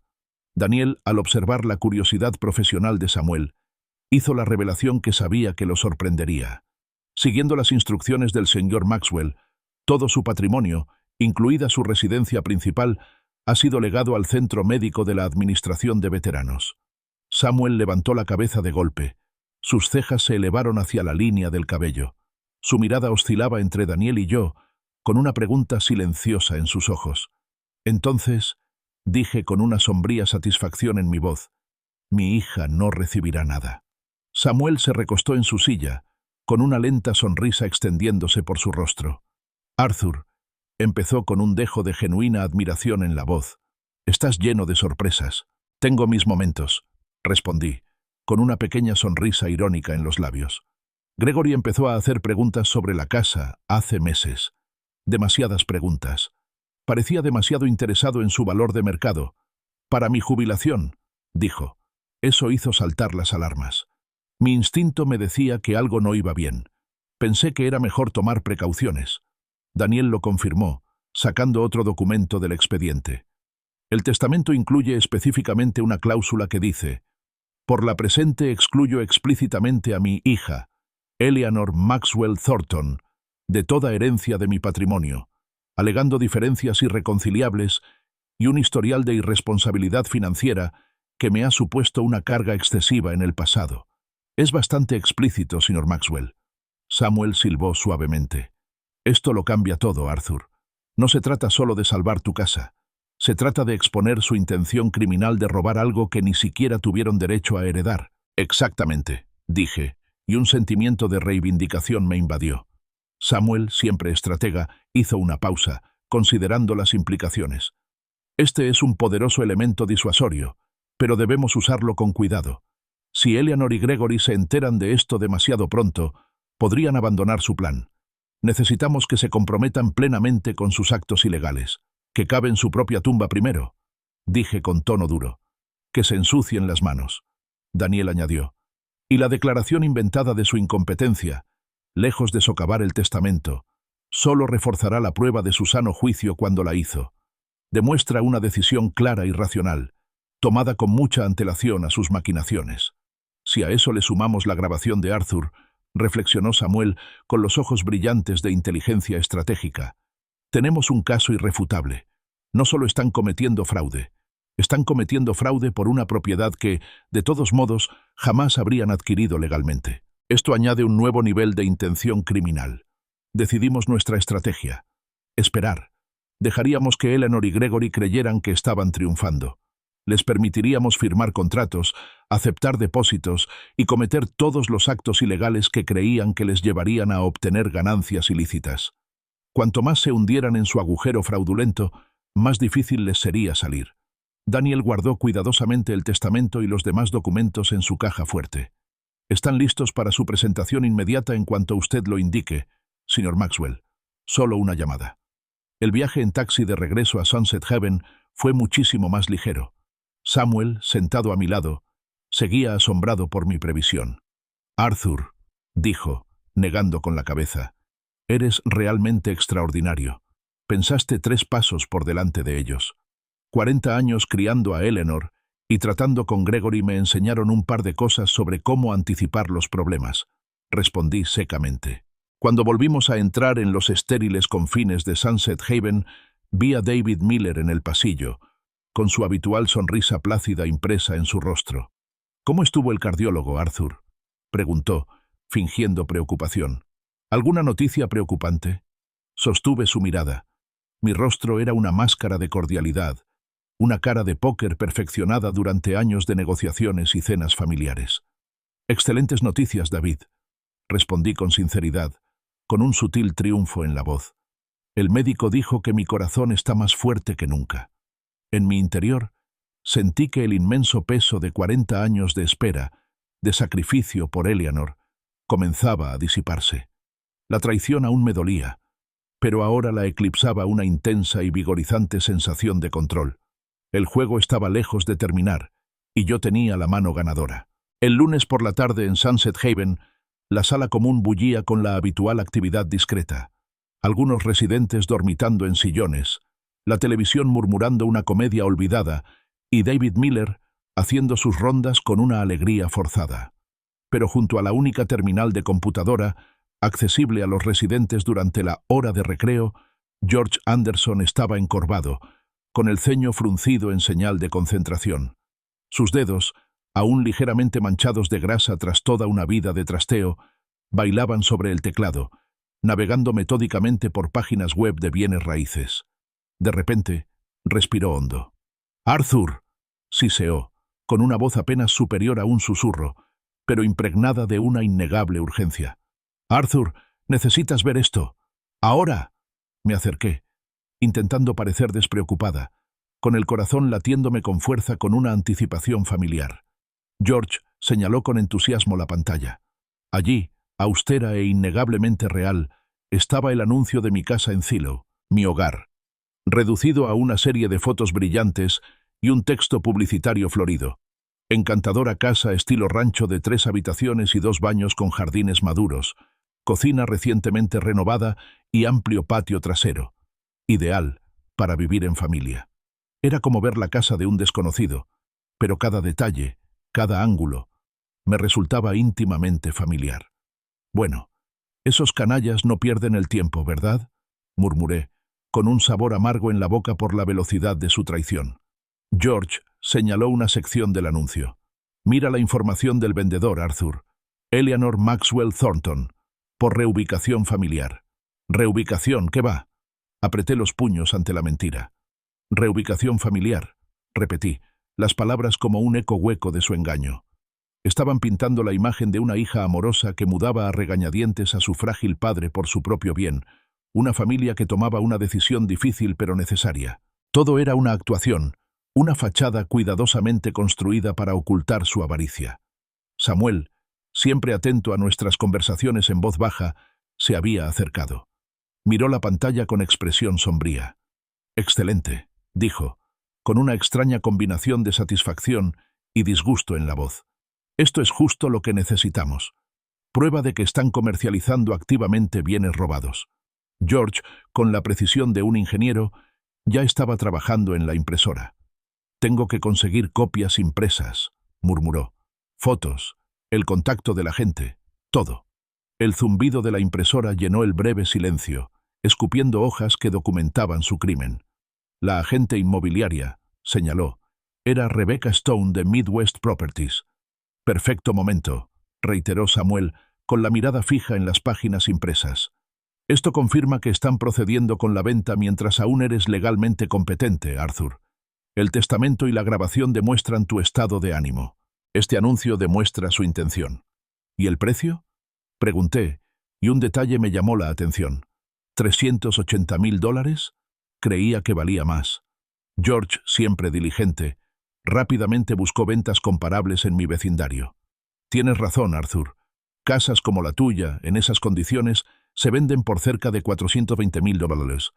Daniel, al observar la curiosidad profesional de Samuel, hizo la revelación que sabía que lo sorprendería. Siguiendo las instrucciones del señor Maxwell, todo su patrimonio, incluida su residencia principal, ha sido legado al Centro Médico de la Administración de Veteranos. Samuel levantó la cabeza de golpe. Sus cejas se elevaron hacia la línea del cabello. Su mirada oscilaba entre Daniel y yo, con una pregunta silenciosa en sus ojos. Entonces, dije con una sombría satisfacción en mi voz, mi hija no recibirá nada. Samuel se recostó en su silla, con una lenta sonrisa extendiéndose por su rostro. Arthur, empezó con un dejo de genuina admiración en la voz. Estás lleno de sorpresas. Tengo mis momentos, respondí, con una pequeña sonrisa irónica en los labios. Gregory empezó a hacer preguntas sobre la casa hace meses. Demasiadas preguntas. Parecía demasiado interesado en su valor de mercado. Para mi jubilación, dijo. Eso hizo saltar las alarmas. Mi instinto me decía que algo no iba bien. Pensé que era mejor tomar precauciones. Daniel lo confirmó, sacando otro documento del expediente. El testamento incluye específicamente una cláusula que dice: por la presente excluyo explícitamente a mi hija, Eleanor Maxwell Thornton, de toda herencia de mi patrimonio, alegando diferencias irreconciliables y un historial de irresponsabilidad financiera que me ha supuesto una carga excesiva en el pasado. Es bastante explícito, señor Maxwell. Samuel silbó suavemente. Esto lo cambia todo, Arthur. No se trata solo de salvar tu casa. Se trata de exponer su intención criminal de robar algo que ni siquiera tuvieron derecho a heredar. Exactamente, dije, y un sentimiento de reivindicación me invadió. Samuel, siempre estratega, hizo una pausa, considerando las implicaciones. Este es un poderoso elemento disuasorio, pero debemos usarlo con cuidado. Si Eleanor y Gregory se enteran de esto demasiado pronto, podrían abandonar su plan. Necesitamos que se comprometan plenamente con sus actos ilegales, que caven su propia tumba primero, dije con tono duro. Que se ensucien las manos, Daniel añadió. Y la declaración inventada de su incompetencia, lejos de socavar el testamento, solo reforzará la prueba de su sano juicio cuando la hizo. Demuestra una decisión clara y racional, tomada con mucha antelación a sus maquinaciones. Si a eso le sumamos la grabación de Arthur, reflexionó Samuel con los ojos brillantes de inteligencia estratégica. Tenemos un caso irrefutable. No solo están cometiendo fraude por una propiedad que, de todos modos, jamás habrían adquirido legalmente. Esto añade un nuevo nivel de intención criminal. Decidimos nuestra estrategia. Esperar. Dejaríamos que Eleanor y Gregory creyeran que estaban triunfando. Les permitiríamos firmar contratos, aceptar depósitos y cometer todos los actos ilegales que creían que les llevarían a obtener ganancias ilícitas. Cuanto más se hundieran en su agujero fraudulento, más difícil les sería salir. Daniel guardó cuidadosamente el testamento y los demás documentos en su caja fuerte. Están listos para su presentación inmediata en cuanto usted lo indique, señor Maxwell. Solo una llamada. El viaje en taxi de regreso a Sunset Haven fue muchísimo más ligero. Samuel, sentado a mi lado, seguía asombrado por mi previsión. Arthur, dijo, negando con la cabeza, eres realmente extraordinario. Pensaste 3 pasos por delante de ellos. 40 años criando a Eleanor y tratando con Gregory me enseñaron un par de cosas sobre cómo anticipar los problemas. Respondí secamente. Cuando volvimos a entrar en los estériles confines de Sunset Haven, vi a David Miller en el pasillo, con su habitual sonrisa plácida impresa en su rostro. ¿Cómo estuvo el cardiólogo, Arthur?, preguntó, fingiendo preocupación. ¿Alguna noticia preocupante? Sostuve su mirada. Mi rostro era una máscara de cordialidad, una cara de póker perfeccionada durante años de negociaciones y cenas familiares. Excelentes noticias, David, respondí con sinceridad, con un sutil triunfo en la voz. El médico dijo que mi corazón está más fuerte que nunca. En mi interior, sentí que el inmenso peso de 40 años de espera, de sacrificio por Eleanor, comenzaba a disiparse. La traición aún me dolía, pero ahora la eclipsaba una intensa y vigorizante sensación de control. El juego estaba lejos de terminar, y yo tenía la mano ganadora. El lunes por la tarde en Sunset Haven, la sala común bullía con la habitual actividad discreta. Algunos residentes dormitando en sillones, la televisión murmurando una comedia olvidada y David Miller haciendo sus rondas con una alegría forzada. Pero junto a la única terminal de computadora, accesible a los residentes durante la hora de recreo, George Anderson estaba encorvado, con el ceño fruncido en señal de concentración. Sus dedos, aún ligeramente manchados de grasa tras toda una vida de trasteo, bailaban sobre el teclado, navegando metódicamente por páginas web de bienes raíces. De repente, respiró hondo. «Arthur», siseó, con una voz apenas superior a un susurro, pero impregnada de una innegable urgencia. «Arthur, necesitas ver esto. ¡Ahora!». Me acerqué, intentando parecer despreocupada, con el corazón latiéndome con fuerza con una anticipación familiar. George señaló con entusiasmo la pantalla. Allí, austera e innegablemente real, estaba el anuncio de mi casa en Zillow, mi hogar, reducido a una serie de fotos brillantes y un texto publicitario florido. Encantadora casa estilo rancho de 3 habitaciones y 2 baños con jardines maduros, cocina recientemente renovada y amplio patio trasero. Ideal para vivir en familia. Era como ver la casa de un desconocido, pero cada detalle, cada ángulo, me resultaba íntimamente familiar. «Bueno, esos canallas no pierden el tiempo, ¿verdad?», murmuré, con un sabor amargo en la boca por la velocidad de su traición. George señaló una sección del anuncio. «Mira la información del vendedor, Arthur. Eleanor Maxwell Thornton, por reubicación familiar». «¿Reubicación? ¿Qué va?». Apreté los puños ante la mentira. «Reubicación familiar», repetí, las palabras como un eco hueco de su engaño. Estaban pintando la imagen de una hija amorosa que mudaba a regañadientes a su frágil padre por su propio bien, una familia que tomaba una decisión difícil pero necesaria. Todo era una actuación, una fachada cuidadosamente construida para ocultar su avaricia. Samuel, siempre atento a nuestras conversaciones en voz baja, se había acercado. Miró la pantalla con expresión sombría. «Excelente», dijo, con una extraña combinación de satisfacción y disgusto en la voz. «Esto es justo lo que necesitamos. Prueba de que están comercializando activamente bienes robados». George, con la precisión de un ingeniero, ya estaba trabajando en la impresora. «Tengo que conseguir copias impresas», murmuró. «Fotos, el contacto de la gente, todo». El zumbido de la impresora llenó el breve silencio, escupiendo hojas que documentaban su crimen. «La agente inmobiliaria», señaló, «era Rebecca Stone de Midwest Properties». «Perfecto momento», reiteró Samuel, con la mirada fija en las páginas impresas. «Esto confirma que están procediendo con la venta mientras aún eres legalmente competente, Arthur. El testamento y la grabación demuestran tu estado de ánimo. Este anuncio demuestra su intención». «¿Y el precio?», pregunté, y un detalle me llamó la atención. $380,000. Creía que valía más. George, siempre diligente, rápidamente buscó ventas comparables en mi vecindario. «Tienes razón, Arthur. Casas como la tuya, en esas condiciones, se venden por cerca de $420,000.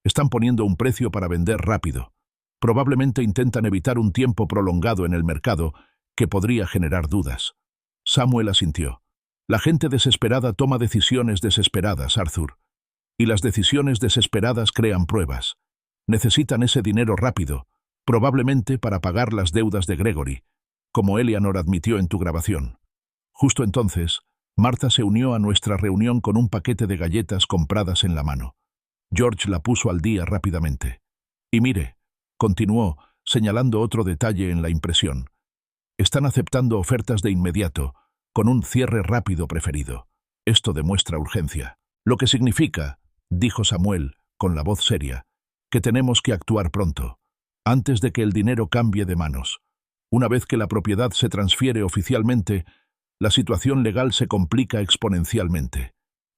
Están poniendo un precio para vender rápido. Probablemente intentan evitar un tiempo prolongado en el mercado que podría generar dudas». Samuel asintió. «La gente desesperada toma decisiones desesperadas, Arthur. Y las decisiones desesperadas crean pruebas. Necesitan ese dinero rápido, probablemente para pagar las deudas de Gregory, como Eleanor admitió en tu grabación». Justo entonces, Martha se unió a nuestra reunión con un paquete de galletas compradas en la mano. George la puso al día rápidamente. «Y mire», continuó, señalando otro detalle en la impresión, «están aceptando ofertas de inmediato, con un cierre rápido preferido. Esto demuestra urgencia. Lo que significa», dijo Samuel, con la voz seria, «que tenemos que actuar pronto, antes de que el dinero cambie de manos. Una vez que la propiedad se transfiere oficialmente, la situación legal se complica exponencialmente.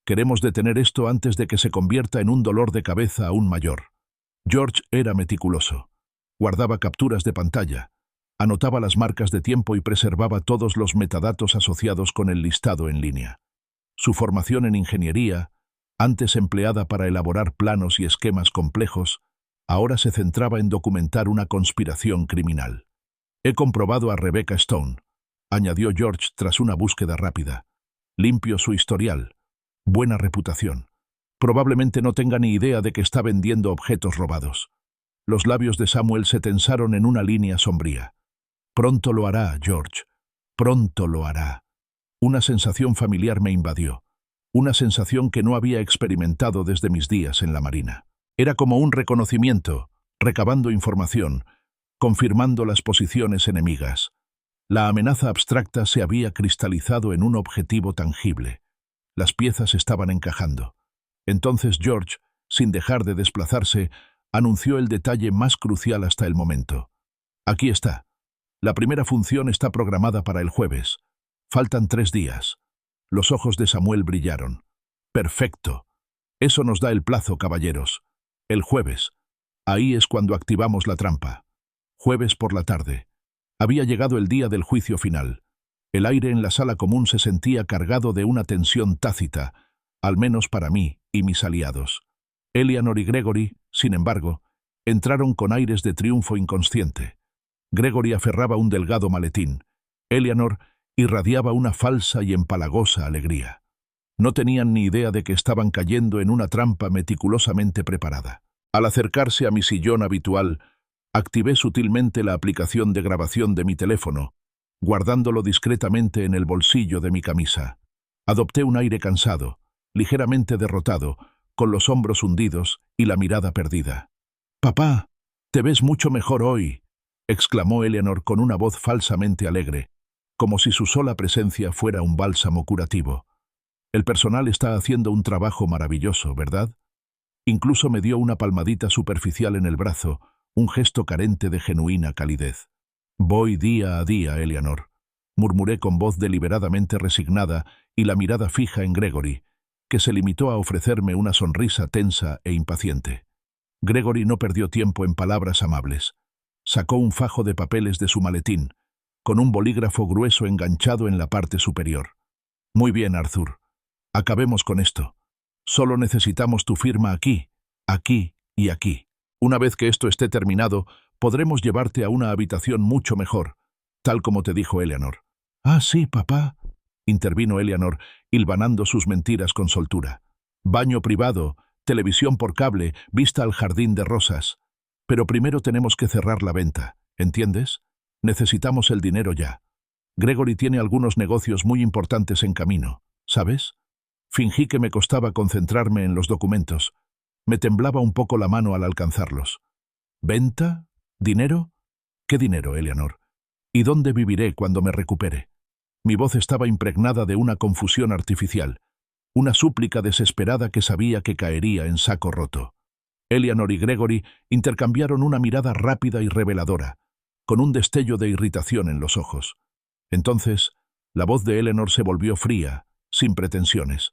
Queremos detener esto antes de que se convierta en un dolor de cabeza aún mayor». George era meticuloso. Guardaba capturas de pantalla, anotaba las marcas de tiempo y preservaba todos los metadatos asociados con el listado en línea. Su formación en ingeniería, antes empleada para elaborar planos y esquemas complejos, ahora se centraba en documentar una conspiración criminal. «He comprobado a Rebecca Stone», añadió George tras una búsqueda rápida. «Limpio su historial. Buena reputación. Probablemente no tenga ni idea de que está vendiendo objetos robados». Los labios de Samuel se tensaron en una línea sombría. «Pronto lo hará, George. Pronto lo hará». Una sensación familiar me invadió. Una sensación que no había experimentado desde mis días en la Marina. Era como un reconocimiento, recabando información, confirmando las posiciones enemigas. La amenaza abstracta se había cristalizado en un objetivo tangible. Las piezas estaban encajando. Entonces George, sin dejar de desplazarse, anunció el detalle más crucial hasta el momento. Aquí está. La primera función está programada para el jueves. Faltan 3 días. Los ojos de Samuel brillaron. Perfecto. Eso nos da el plazo, caballeros. El jueves. Ahí es cuando activamos la trampa. Jueves por la tarde. Había llegado el día del juicio final. El aire en la sala común se sentía cargado de una tensión tácita, al menos para mí y mis aliados. Eleanor y Gregory, sin embargo, entraron con aires de triunfo inconsciente. Gregory aferraba un delgado maletín. Eleanor irradiaba una falsa y empalagosa alegría. No tenían ni idea de que estaban cayendo en una trampa meticulosamente preparada. Al acercarse a mi sillón habitual, activé sutilmente la aplicación de grabación de mi teléfono, guardándolo discretamente en el bolsillo de mi camisa. Adopté un aire cansado, ligeramente derrotado, con los hombros hundidos y la mirada perdida. «Papá, te ves mucho mejor hoy», exclamó Eleanor con una voz falsamente alegre, como si su sola presencia fuera un bálsamo curativo. «El personal está haciendo un trabajo maravilloso, ¿verdad?» Incluso me dio una palmadita superficial en el brazo, un gesto carente de genuina calidez. «Voy día a día, Eleanor», murmuré con voz deliberadamente resignada y la mirada fija en Gregory, que se limitó a ofrecerme una sonrisa tensa e impaciente. Gregory no perdió tiempo en palabras amables. Sacó un fajo de papeles de su maletín, con un bolígrafo grueso enganchado en la parte superior. «Muy bien, Arthur. Acabemos con esto. Solo necesitamos tu firma aquí, aquí y aquí. Una vez que esto esté terminado, podremos llevarte a una habitación mucho mejor, tal como te dijo Eleanor». «Ah, sí, papá», intervino Eleanor, hilvanando sus mentiras con soltura. «Baño privado, televisión por cable, vista al jardín de rosas. Pero primero tenemos que cerrar la venta, ¿entiendes? Necesitamos el dinero ya. Gregory tiene algunos negocios muy importantes en camino, ¿sabes?» Fingí que me costaba concentrarme en los documentos. Me temblaba un poco la mano al alcanzarlos. «¿Venta? ¿Dinero? ¿Qué dinero, Eleanor? ¿Y dónde viviré cuando me recupere?» Mi voz estaba impregnada de una confusión artificial, una súplica desesperada que sabía que caería en saco roto. Eleanor y Gregory intercambiaron una mirada rápida y reveladora, con un destello de irritación en los ojos. Entonces, la voz de Eleanor se volvió fría, sin pretensiones.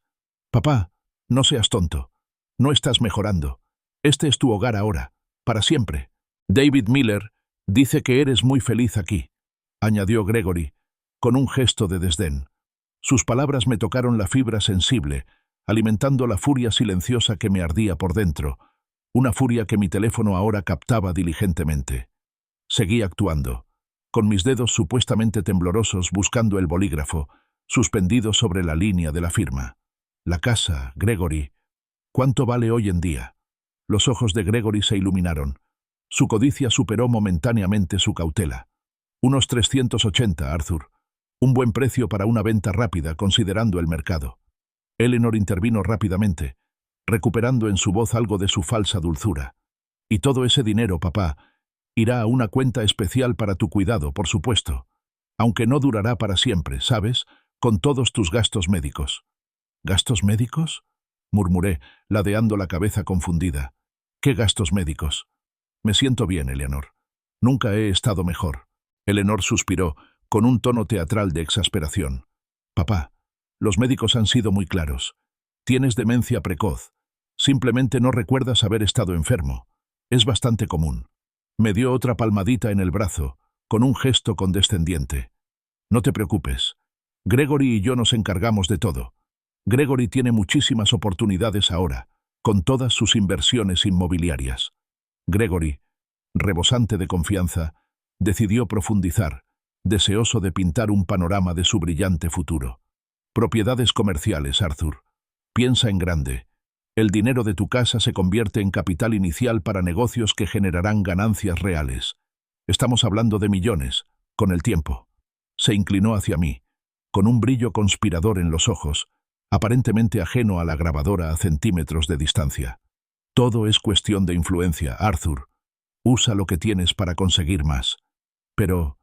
«Papá, no seas tonto. No estás mejorando. Este es tu hogar ahora, para siempre. David Miller dice que eres muy feliz aquí», añadió Gregory, con un gesto de desdén. Sus palabras me tocaron la fibra sensible, alimentando la furia silenciosa que me ardía por dentro, una furia que mi teléfono ahora captaba diligentemente. Seguí actuando, con mis dedos supuestamente temblorosos buscando el bolígrafo, suspendido sobre la línea de la firma. «La casa, Gregory. ¿Cuánto vale hoy en día?» Los ojos de Gregory se iluminaron. Su codicia superó momentáneamente su cautela. «Unos 380, Arthur. Un buen precio para una venta rápida, considerando el mercado». Eleanor intervino rápidamente, recuperando en su voz algo de su falsa dulzura. «Y todo ese dinero, papá, irá a una cuenta especial para tu cuidado, por supuesto. Aunque no durará para siempre, ¿sabes? Con todos tus gastos médicos». «¿Gastos médicos?», murmuré, ladeando la cabeza confundida. «¿Qué gastos médicos?» «Me siento bien, Eleanor. Nunca he estado mejor». Eleanor suspiró, con un tono teatral de exasperación. «Papá, los médicos han sido muy claros. Tienes demencia precoz. Simplemente no recuerdas haber estado enfermo. Es bastante común». Me dio otra palmadita en el brazo, con un gesto condescendiente. «No te preocupes. Gregory y yo nos encargamos de todo. Gregory tiene muchísimas oportunidades ahora, con todas sus inversiones inmobiliarias». Gregory, rebosante de confianza, decidió profundizar, deseoso de pintar un panorama de su brillante futuro. «Propiedades comerciales, Arthur. Piensa en grande. El dinero de tu casa se convierte en capital inicial para negocios que generarán ganancias reales. Estamos hablando de millones, con el tiempo». Se inclinó hacia mí, con un brillo conspirador en los ojos, aparentemente ajeno a la grabadora a centímetros de distancia. «Todo es cuestión de influencia, Arthur. Usa lo que tienes para conseguir más». «Pero,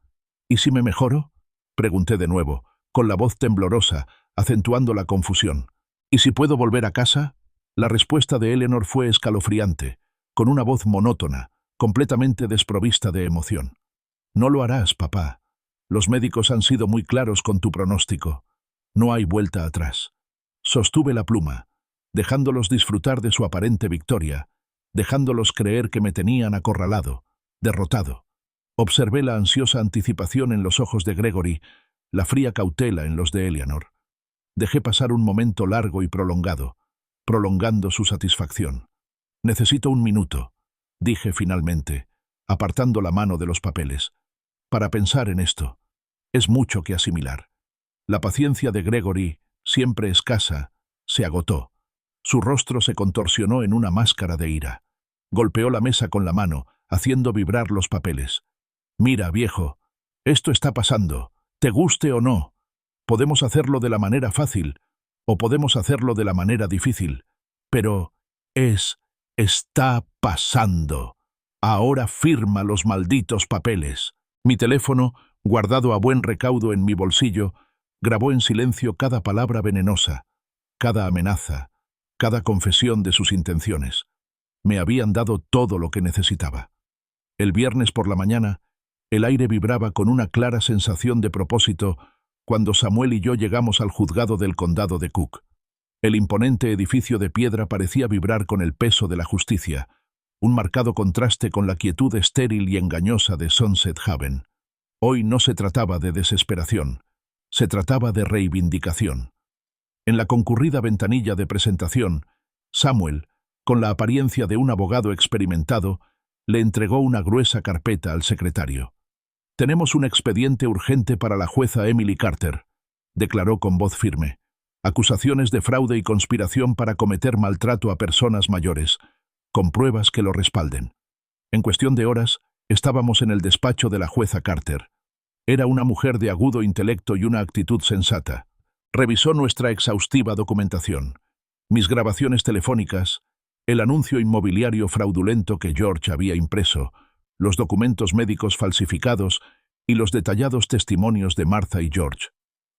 ¿y si me mejoro?», pregunté de nuevo, con la voz temblorosa, acentuando la confusión. «¿Y si puedo volver a casa?». La respuesta de Eleanor fue escalofriante, con una voz monótona, completamente desprovista de emoción. «No lo harás, papá. Los médicos han sido muy claros con tu pronóstico. No hay vuelta atrás». Sostuve la pluma, dejándolos disfrutar de su aparente victoria, dejándolos creer que me tenían acorralado, derrotado. Observé la ansiosa anticipación en los ojos de Gregory, la fría cautela en los de Eleanor. Dejé pasar un momento largo y prolongado, prolongando su satisfacción. «Necesito un minuto», dije finalmente, apartando la mano de los papeles, «para pensar en esto. Es mucho que asimilar». La paciencia de Gregory, siempre escasa, se agotó. Su rostro se contorsionó en una máscara de ira. Golpeó la mesa con la mano, haciendo vibrar los papeles. «Mira, viejo, esto está pasando, te guste o no. Podemos hacerlo de la manera fácil, o podemos hacerlo de la manera difícil. Pero está pasando. Ahora firma los malditos papeles». Mi teléfono, guardado a buen recaudo en mi bolsillo, grabó en silencio cada palabra venenosa, cada amenaza, cada confesión de sus intenciones. Me habían dado todo lo que necesitaba. El viernes por la mañana, el aire vibraba con una clara sensación de propósito cuando Samuel y yo llegamos al juzgado del condado de Cook. El imponente edificio de piedra parecía vibrar con el peso de la justicia, un marcado contraste con la quietud estéril y engañosa de Sunset Haven. Hoy no se trataba de desesperación, se trataba de reivindicación. En la concurrida ventanilla de presentación, Samuel, con la apariencia de un abogado experimentado, le entregó una gruesa carpeta al secretario. «Tenemos un expediente urgente para la jueza Emily Carter», declaró con voz firme. «Acusaciones de fraude y conspiración para cometer maltrato a personas mayores, con pruebas que lo respalden». En cuestión de horas, estábamos en el despacho de la jueza Carter. Era una mujer de agudo intelecto y una actitud sensata. Revisó nuestra exhaustiva documentación, mis grabaciones telefónicas, el anuncio inmobiliario fraudulento que George había impreso, los documentos médicos falsificados y los detallados testimonios de Martha y George.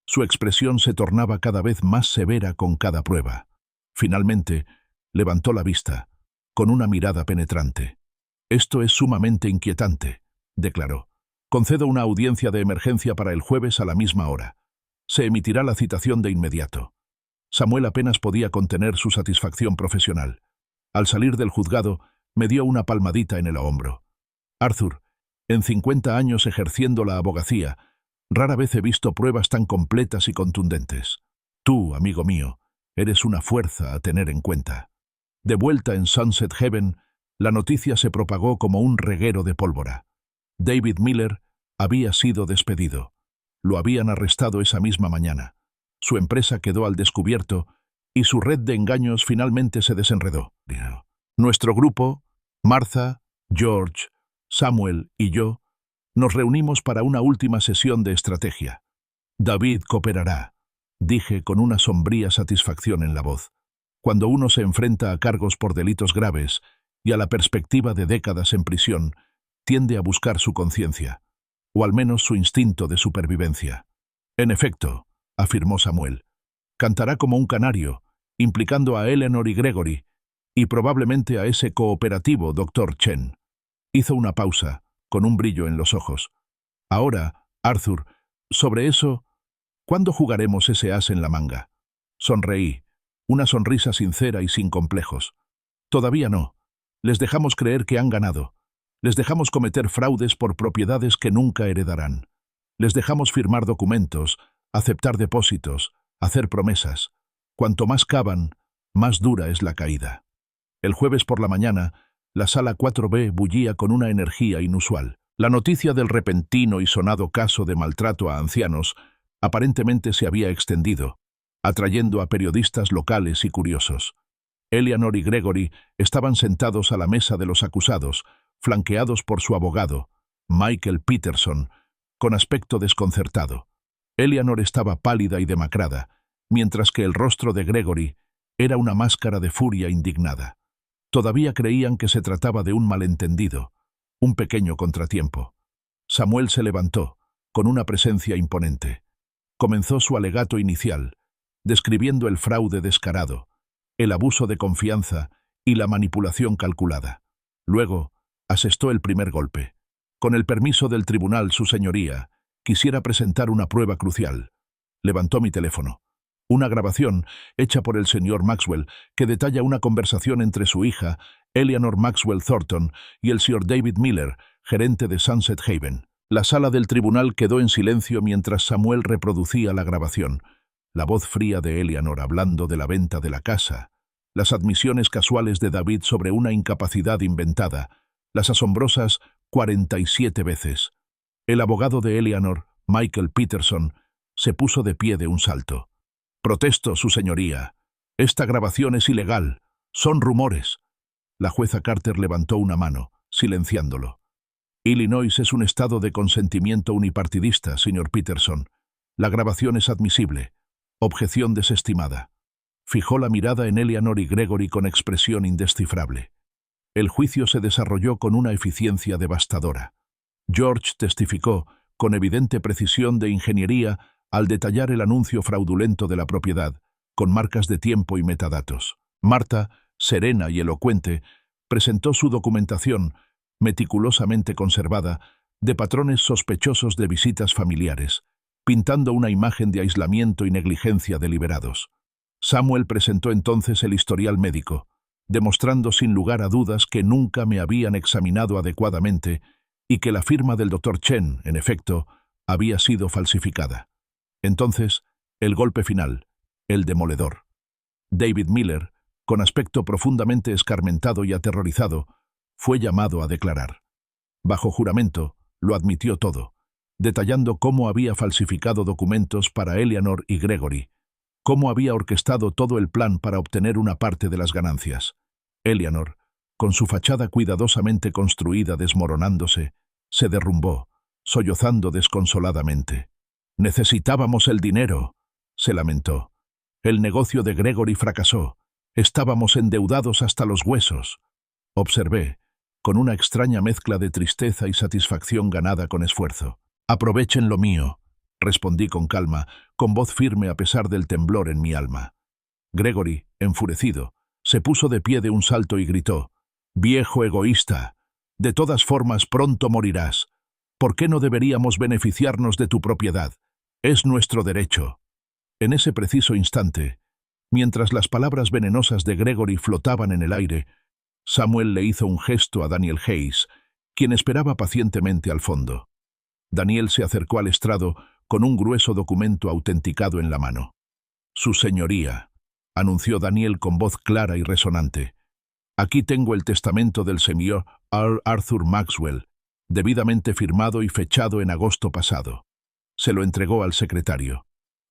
Su expresión se tornaba cada vez más severa con cada prueba. Finalmente, levantó la vista, con una mirada penetrante. «Esto es sumamente inquietante», declaró. «Concedo una audiencia de emergencia para el jueves a la misma hora. Se emitirá la citación de inmediato». Samuel apenas podía contener su satisfacción profesional. Al salir del juzgado, me dio una palmadita en el hombro. «Arthur, en 50 años ejerciendo la abogacía, rara vez he visto pruebas tan completas y contundentes. Tú, amigo mío, eres una fuerza a tener en cuenta». De vuelta en Sunset Haven, la noticia se propagó como un reguero de pólvora. David Miller había sido despedido. Lo habían arrestado esa misma mañana. Su empresa quedó al descubierto y su red de engaños finalmente se desenredó. Nuestro grupo, Martha, George, Samuel y yo, nos reunimos para una última sesión de estrategia. «David cooperará», dije con una sombría satisfacción en la voz. Cuando uno se enfrenta a cargos por delitos graves y a la perspectiva de décadas en prisión, tiende a buscar su conciencia, o al menos su instinto de supervivencia. «En efecto», afirmó Samuel, «cantará como un canario, implicando a Eleanor y Gregory, y probablemente a ese cooperativo Dr. Chen». Hizo una pausa, con un brillo en los ojos. «Ahora, Arthur, sobre eso, ¿cuándo jugaremos ese as en la manga?» Sonreí, una sonrisa sincera y sin complejos. «Todavía no. Les dejamos creer que han ganado. Les dejamos cometer fraudes por propiedades que nunca heredarán. Les dejamos firmar documentos, aceptar depósitos, hacer promesas. Cuanto más cavan, más dura es la caída». El jueves por la mañana, la sala 4B bullía con una energía inusual. La noticia del repentino y sonado caso de maltrato a ancianos aparentemente se había extendido, atrayendo a periodistas locales y curiosos. Eleanor y Gregory estaban sentados a la mesa de los acusados, flanqueados por su abogado, Michael Peterson, con aspecto desconcertado. Eleanor estaba pálida y demacrada, mientras que el rostro de Gregory era una máscara de furia indignada. Todavía creían que se trataba de un malentendido, un pequeño contratiempo. Samuel se levantó, con una presencia imponente. Comenzó su alegato inicial, describiendo el fraude descarado, el abuso de confianza y la manipulación calculada. Luego, asestó el primer golpe. Con el permiso del tribunal, su señoría, quisiera presentar una prueba crucial. Levantó mi teléfono. Una grabación hecha por el señor Maxwell que detalla una conversación entre su hija, Eleanor Maxwell Thornton, y el señor David Miller, gerente de Sunset Haven. La sala del tribunal quedó en silencio mientras Samuel reproducía la grabación. La voz fría de Eleanor hablando de la venta de la casa, las admisiones casuales de David sobre una incapacidad inventada, las asombrosas 47 veces. El abogado de Eleanor, Michael Peterson, se puso de pie de un salto. «Protesto, su señoría. Esta grabación es ilegal. Son rumores». La jueza Carter levantó una mano, silenciándolo. «Illinois es un estado de consentimiento unipartidista, señor Peterson. La grabación es admisible. Objeción desestimada». Fijó la mirada en Eleanor y Gregory con expresión indescifrable. El juicio se desarrolló con una eficiencia devastadora. George testificó, con evidente precisión de ingeniería, al detallar el anuncio fraudulento de la propiedad, con marcas de tiempo y metadatos. Marta, serena y elocuente, presentó su documentación, meticulosamente conservada, de patrones sospechosos de visitas familiares, pintando una imagen de aislamiento y negligencia deliberados. Samuel presentó entonces el historial médico, demostrando sin lugar a dudas que nunca me habían examinado adecuadamente y que la firma del Dr. Chen, en efecto, había sido falsificada. Entonces, el golpe final, el demoledor. David Miller, con aspecto profundamente escarmentado y aterrorizado, fue llamado a declarar. Bajo juramento, lo admitió todo, detallando cómo había falsificado documentos para Eleanor y Gregory, cómo había orquestado todo el plan para obtener una parte de las ganancias. Eleanor, con su fachada cuidadosamente construida desmoronándose, se derrumbó, sollozando desconsoladamente. «Necesitábamos el dinero», se lamentó. «El negocio de Gregory fracasó. Estábamos endeudados hasta los huesos». Observé, con una extraña mezcla de tristeza y satisfacción ganada con esfuerzo. «Aprovechen lo mío», respondí con calma, con voz firme a pesar del temblor en mi alma. Gregory, enfurecido, se puso de pie de un salto y gritó: «Viejo egoísta, de todas formas pronto morirás. ¿Por qué no deberíamos beneficiarnos de tu propiedad? Es nuestro derecho». En ese preciso instante, mientras las palabras venenosas de Gregory flotaban en el aire, Samuel le hizo un gesto a Daniel Hayes, quien esperaba pacientemente al fondo. Daniel se acercó al estrado con un grueso documento autenticado en la mano. «Su señoría», anunció Daniel con voz clara y resonante, «aquí tengo el testamento del señor Arthur Maxwell, debidamente firmado y fechado en agosto pasado». Se lo entregó al secretario.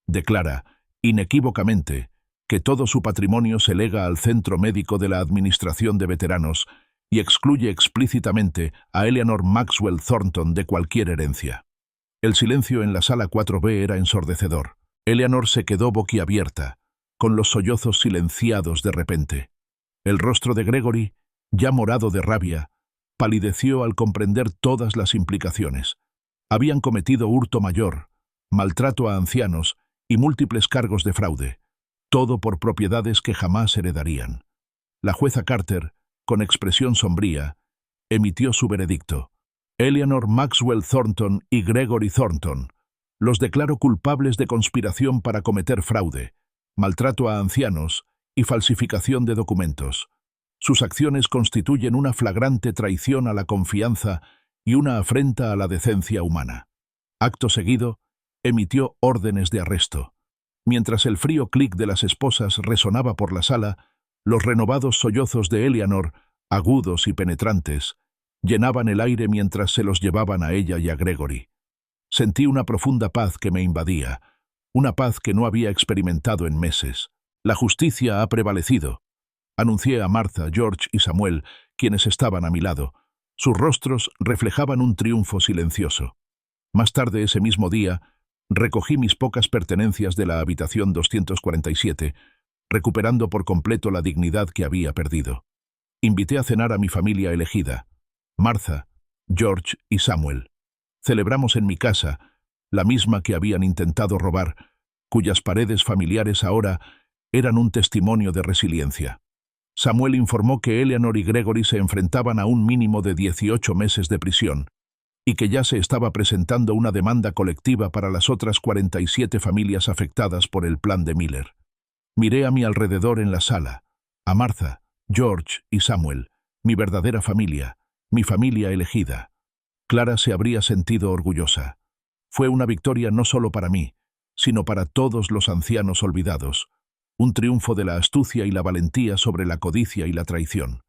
Declara, inequívocamente, que todo su patrimonio se lega al Centro Médico de la Administración de Veteranos y excluye explícitamente a Eleanor Maxwell Thornton de cualquier herencia. El silencio en la sala 4B era ensordecedor. Eleanor se quedó boquiabierta, con los sollozos silenciados de repente. El rostro de Gregory, ya morado de rabia, palideció al comprender todas las implicaciones. Habían cometido hurto mayor, maltrato a ancianos y múltiples cargos de fraude, todo por propiedades que jamás heredarían. La jueza Carter, con expresión sombría, emitió su veredicto. «Eleanor Maxwell Thornton y Gregory Thornton. Los declaro culpables de conspiración para cometer fraude, maltrato a ancianos y falsificación de documentos. Sus acciones constituyen una flagrante traición a la confianza y una afrenta a la decencia humana». Acto seguido, emitió órdenes de arresto. Mientras el frío clic de las esposas resonaba por la sala, los renovados sollozos de Eleanor, agudos y penetrantes, llenaban el aire mientras se los llevaban a ella y a Gregory. Sentí una profunda paz que me invadía, una paz que no había experimentado en meses. «La justicia ha prevalecido», anuncié a Martha, George y Samuel, quienes estaban a mi lado. Sus rostros reflejaban un triunfo silencioso. Más tarde ese mismo día, recogí mis pocas pertenencias de la habitación 247, recuperando por completo la dignidad que había perdido. Invité a cenar a mi familia elegida, Martha, George y Samuel. Celebramos en mi casa, la misma que habían intentado robar, cuyas paredes familiares ahora eran un testimonio de resiliencia. Samuel informó que Eleanor y Gregory se enfrentaban a un mínimo de 18 meses de prisión y que ya se estaba presentando una demanda colectiva para las otras 47 familias afectadas por el plan de Miller. Miré a mi alrededor en la sala, a Martha, George y Samuel, mi verdadera familia, mi familia elegida. Clara se habría sentido orgullosa. Fue una victoria no solo para mí, sino para todos los ancianos olvidados, un triunfo de la astucia y la valentía sobre la codicia y la traición.